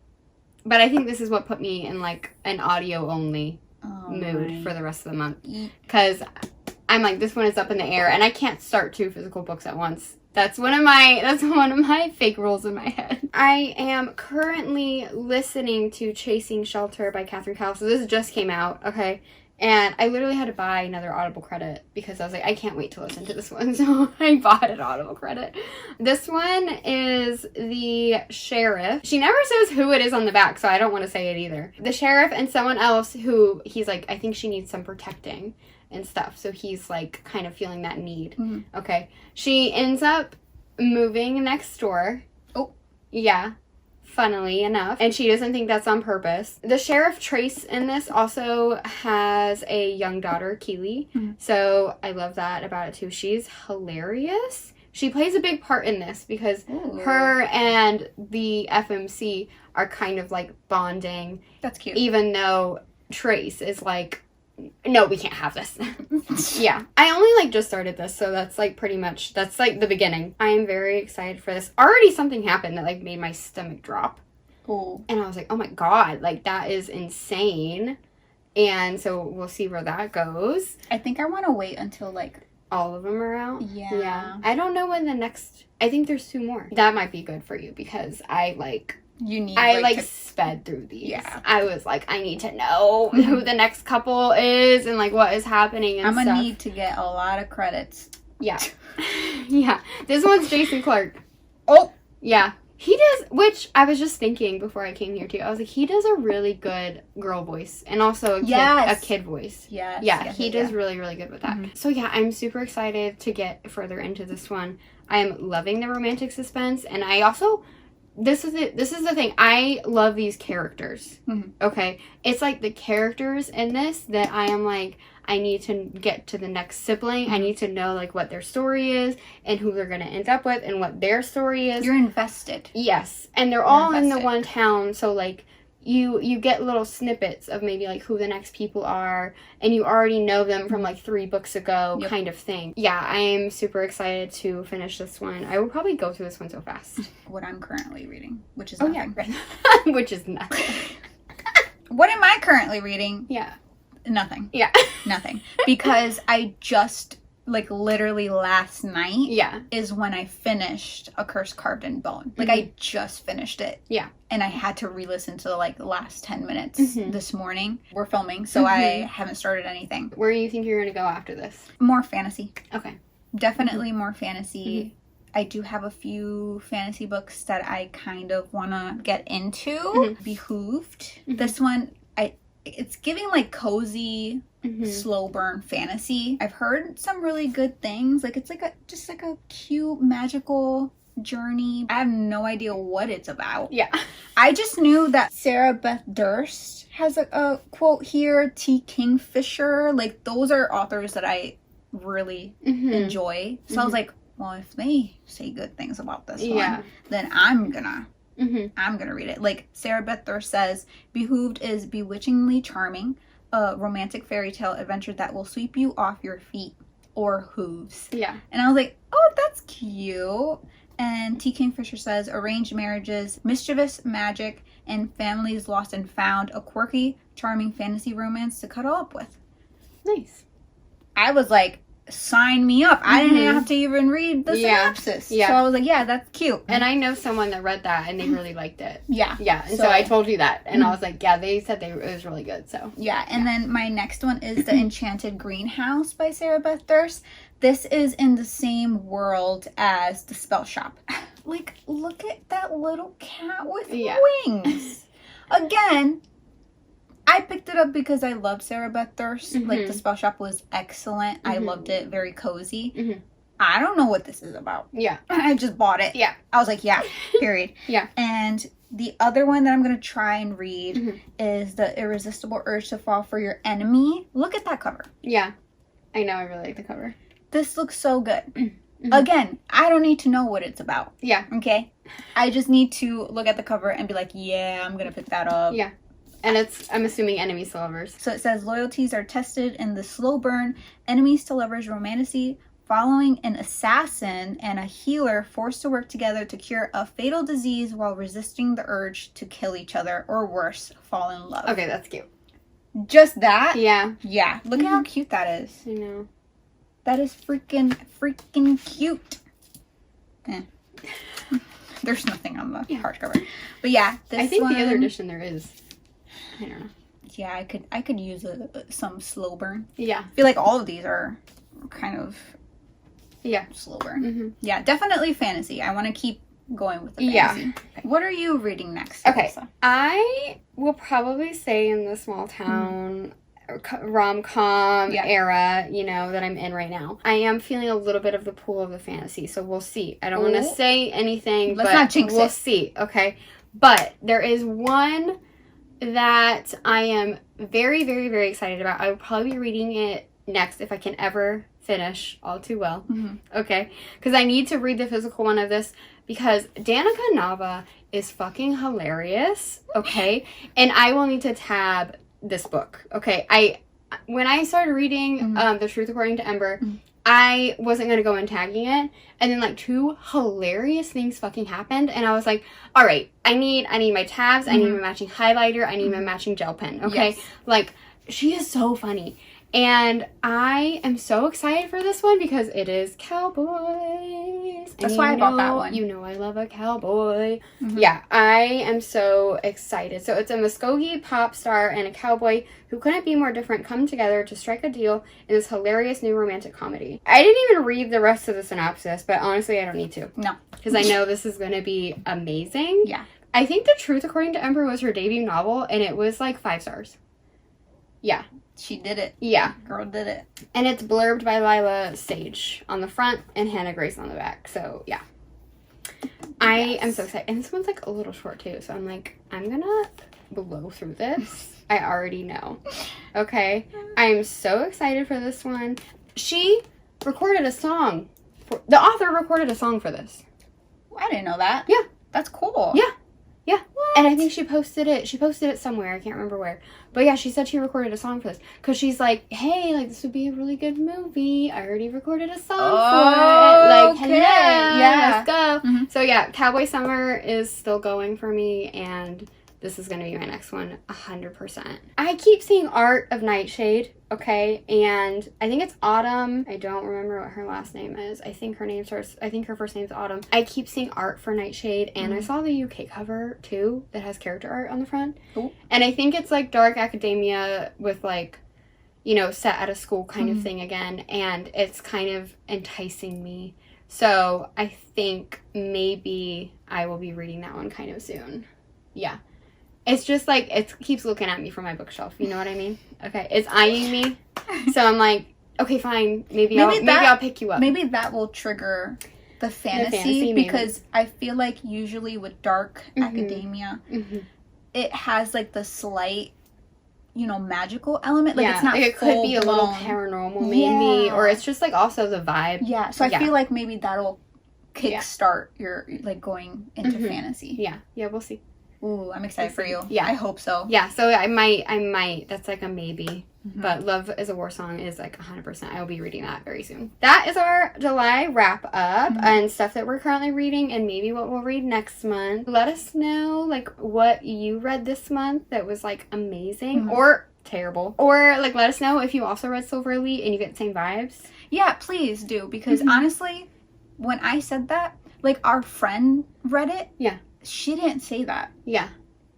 S2: But I think this is what put me in, like, an audio-only mood for the rest of the month. Because I'm like, this one is up in the air, and I can't start 2 physical books at once. That's one of my fake rules in my head. I am currently listening to Chasing Shelter by Catherine Cowles. So this just came out, okay? And I literally had to buy another Audible credit because I was like, I can't wait to listen to this one. So I bought an Audible credit. This one is the sheriff. She never says who it is on the back, so I don't want to say it either. The sheriff and someone else who he's like, I think she needs some protecting and stuff. So he's like kind of feeling that need. Mm-hmm. Okay. She ends up moving next door. Oh. Yeah. Funnily enough. And she doesn't think that's on purpose. The Sheriff Trace in this also has a young daughter, Keely. Mm-hmm. So I love that about it too. She's hilarious. She plays a big part in this because her and the FMC are kind of like bonding.
S1: That's cute.
S2: Even though Trace is like, no, we can't have this. Yeah. I only like just started this, so that's like pretty much, that's like the beginning. I am very excited for this. Already something happened that like made my stomach drop.
S1: Oh.
S2: And I was like, oh my God, like that is insane. And so we'll see where that goes.
S1: I think I want to wait until like
S2: all of them are out.
S1: Yeah.
S2: Yeah. I don't know when the next, I think there's 2 more. That might be good for you because I like, sped through these.
S1: Yeah.
S2: I was like, I need to know who the next couple is and like what is happening and
S1: I'm gonna need to get a lot of credits.
S2: Yeah. Yeah. This one's Jason Clark.
S1: Oh.
S2: Yeah. He does, which I was just thinking before I came here too. I was like, he does a really good girl voice and also a kid voice.
S1: Yes.
S2: Yeah. He does really, really good with that. Mm-hmm. So yeah, I'm super excited to get further into this one. I'm loving the romantic suspense, and I also, this is the thing. I love these characters. Mm-hmm. Okay. It's like the characters in this that I am like, I need to get to the next sibling. I need to know like what their story is and who they're going to end up with and what their story is.
S1: You're invested.
S2: Yes. And they're all in the one town. So like you get little snippets of maybe like who the next people are, and you already know them from like 3 books ago. Yep. Kind of thing. Yeah, I am super excited to finish this one. I will probably go through this one so fast.
S1: What I'm currently reading, which is nothing.
S2: Yeah. Which is nothing.
S1: What am I currently reading?
S2: Yeah.
S1: Nothing.
S2: Yeah.
S1: Nothing. Because I just, like, literally last night is when I finished A Curse Carved in Bone. Like, I just finished it.
S2: Yeah.
S1: And I had to re-listen to, like, the last 10 minutes this morning. We're filming, so I haven't started anything.
S2: Where do you think you're going to go after this?
S1: More fantasy.
S2: Okay.
S1: Definitely more fantasy. I do have a few fantasy books that I kind of want to get into. Behooved. This one, it's giving like cozy, slow burn fantasy. I've heard some really good things. Like it's like just like a cute magical journey. I have no idea what it's about.
S2: Yeah.
S1: I just knew that Sarah Beth Durst has a quote here. T. Kingfisher. Like those are authors that I really enjoy. So I was like, well, if they say good things about this one, then I'm gonna read it. Like Sarah Beth Durst says, Behooved is bewitchingly charming, a romantic fairy tale adventure that will sweep you off your feet or hooves.
S2: Yeah.
S1: And I was like, oh, that's cute. And T. Kingfisher says, arranged marriages, mischievous magic, and families lost and found, a quirky, charming fantasy romance to cuddle up with.
S2: Nice.
S1: I was like, sign me up. I didn't have to even read the synopsis. Yeah. So I was like, yeah, that's cute.
S2: And I know someone that read that and they really liked it.
S1: Yeah.
S2: Yeah. And so I told you that. And I was like, yeah, they said it was really good. So.
S1: Yeah. And then my next one is The Enchanted Greenhouse by Sarah Beth Durst. This is in the same world as The Spell Shop. Like, look at that little cat with wings. Again, I picked it up because I loved Sarah Beth Durst. Like, The Spell Shop was excellent. I loved it. Very cozy. I don't know what this is about.
S2: Yeah.
S1: I just bought it.
S2: Yeah.
S1: I was like, yeah, period.
S2: Yeah.
S1: And The other one that I'm going to try and read is The Irresistible Urge to Fall for Your Enemy. Look at that cover.
S2: Yeah. I know. I really like the cover.
S1: This looks so good. Again, I don't need to know what it's about.
S2: Yeah.
S1: Okay? I just need to look at the cover and be like, yeah, I'm going to pick that up.
S2: Yeah. And it's, I'm assuming, enemies to lovers.
S1: So it says, loyalties are tested in the slow burn, enemies to lovers romantasy, following an assassin and a healer forced to work together to cure a fatal disease while resisting the urge to kill each other, or worse, fall in love.
S2: Okay, that's cute.
S1: Just that?
S2: Yeah.
S1: Yeah. Look at how cute that is.
S2: I know.
S1: That is freaking cute. There's nothing on the hardcover. But yeah,
S2: I think the other edition there is. I don't know.
S1: Yeah, I could use some slow burn.
S2: Yeah.
S1: I feel like all of these are kind of slow burn. Yeah, definitely fantasy. I want to keep going with the fantasy. Yeah. Okay. What are you reading next?
S2: Okay.
S1: Alyssa?
S2: I will probably stay in the small town rom-com era, you know, that I'm in right now. I am feeling a little bit of the pull of the fantasy, so we'll see. I don't want to say anything,
S1: Let's not jinx
S2: we'll
S1: it.
S2: See, okay? But there is one that I am very, very, very excited about. I will probably be reading it next if I can ever finish All Too Well. Okay? Because I need to read the physical one of this because Danica Nava is fucking hilarious, okay? And I will need to tab this book, okay? When I started reading The Truth According to Ember, I wasn't going to go in tagging it, and then like 2 hilarious things fucking happened, and I was like, all right, I need my tabs, I need my matching highlighter, I need my matching gel pen, okay? Yes. Like, she is so funny. And I am so excited for this one because it is cowboys.
S1: That's why I bought that one.
S2: You know I love a cowboy. Yeah, I am so excited. So it's a Muskogee pop star and a cowboy who couldn't be more different come together to strike a deal in this hilarious new romantic comedy. I didn't even read the rest of the synopsis, but honestly, I don't need to.
S1: No.
S2: Because I know this is going to be amazing.
S1: Yeah.
S2: I think The Truth According to Ember was her debut novel, and it was like 5 stars. Yeah.
S1: She did it.
S2: Yeah.
S1: Girl did it.
S2: And it's blurbed by Lila Sage on the front and Hannah Grace on the back. So, yeah. I am so excited. And this one's like a little short too. So I'm like, I'm gonna blow through this. I already know. Okay. I'm so excited for this one. She recorded a song. The author recorded a song for this.
S1: I didn't know that.
S2: Yeah.
S1: That's cool.
S2: Yeah. Yeah. What? And I think she posted it somewhere. I can't remember where. But yeah, she said she recorded a song for this. Because she's like, hey, like, this would be a really good movie. I already recorded a song for it. Like,
S1: okay.
S2: Hello, yeah, let's go. So yeah, Cowboy Summer is still going for me. And this is going to be my next one, 100%. I keep seeing art of Nightshade, okay? And I think it's Autumn. I don't remember what her last name is. I think her first name's Autumn. I keep seeing art for Nightshade, and I saw the UK cover, too, that has character art on the front. Ooh. And I think it's, like, dark academia with, like, you know, set at a school kind of thing again. And it's kind of enticing me. So I think maybe I will be reading that one kind of soon. Yeah. It's just like, it keeps looking at me from my bookshelf. You know what I mean? Okay. It's eyeing me. So I'm like, okay, fine. Maybe I'll pick you up.
S1: Maybe that will trigger the fantasy because I feel like usually with dark academia, it has like the slight, you know, magical element. Like it's not
S2: like it could be a little paranormal maybe. Or it's just like also the vibe.
S1: Yeah. So I feel like maybe that'll kickstart your, like, going into fantasy.
S2: Yeah. Yeah, we'll see.
S1: Ooh, I'm excited for you. Yeah. I hope so.
S2: Yeah, so I might. That's like a maybe. But Love is a War Song is like 100%. I will be reading that very soon. That is our July wrap up and stuff that we're currently reading and maybe what we'll read next month. Let us know, like, what you read this month that was, like, amazing or terrible. Or, like, let us know if you also read Silver Elite and you get the same vibes.
S1: Yeah, please do. Because honestly, when I said that, like, our friend read it. Yeah. She didn't say that. Yeah.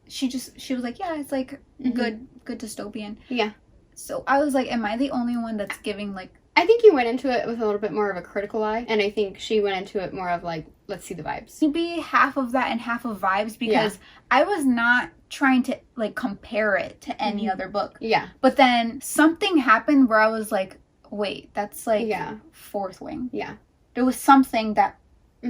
S1: She was like, yeah, it's like good dystopian. Yeah. So I was like, am I the only one that's giving, like...
S2: I think you went into it with a little bit more of a critical eye. And I think she went into it more of like, let's see the vibes.
S1: Maybe half of that and half of vibes because I was not trying to, like, compare it to any other book. Yeah. But then something happened where I was like, wait, that's like Fourth Wing. Yeah. There was something that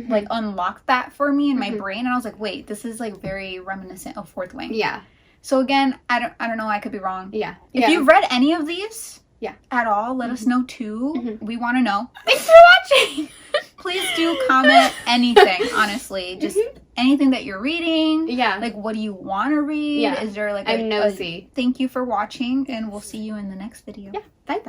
S1: like unlocked that for me in my brain, and I was like, wait, this is like very reminiscent of Fourth Wing.
S2: Yeah.
S1: So again, I don't know, I could be wrong.
S2: Yeah.
S1: If you've read any of these at all, let us know too. We want to know.
S2: Thanks for watching.
S1: Please do comment anything, honestly. Just anything that you're reading.
S2: Yeah.
S1: Like, what do you want to read? Is there like
S2: I'm nosy.
S1: Thank you for watching, and we'll see you in the next video.
S2: Yeah. Bye.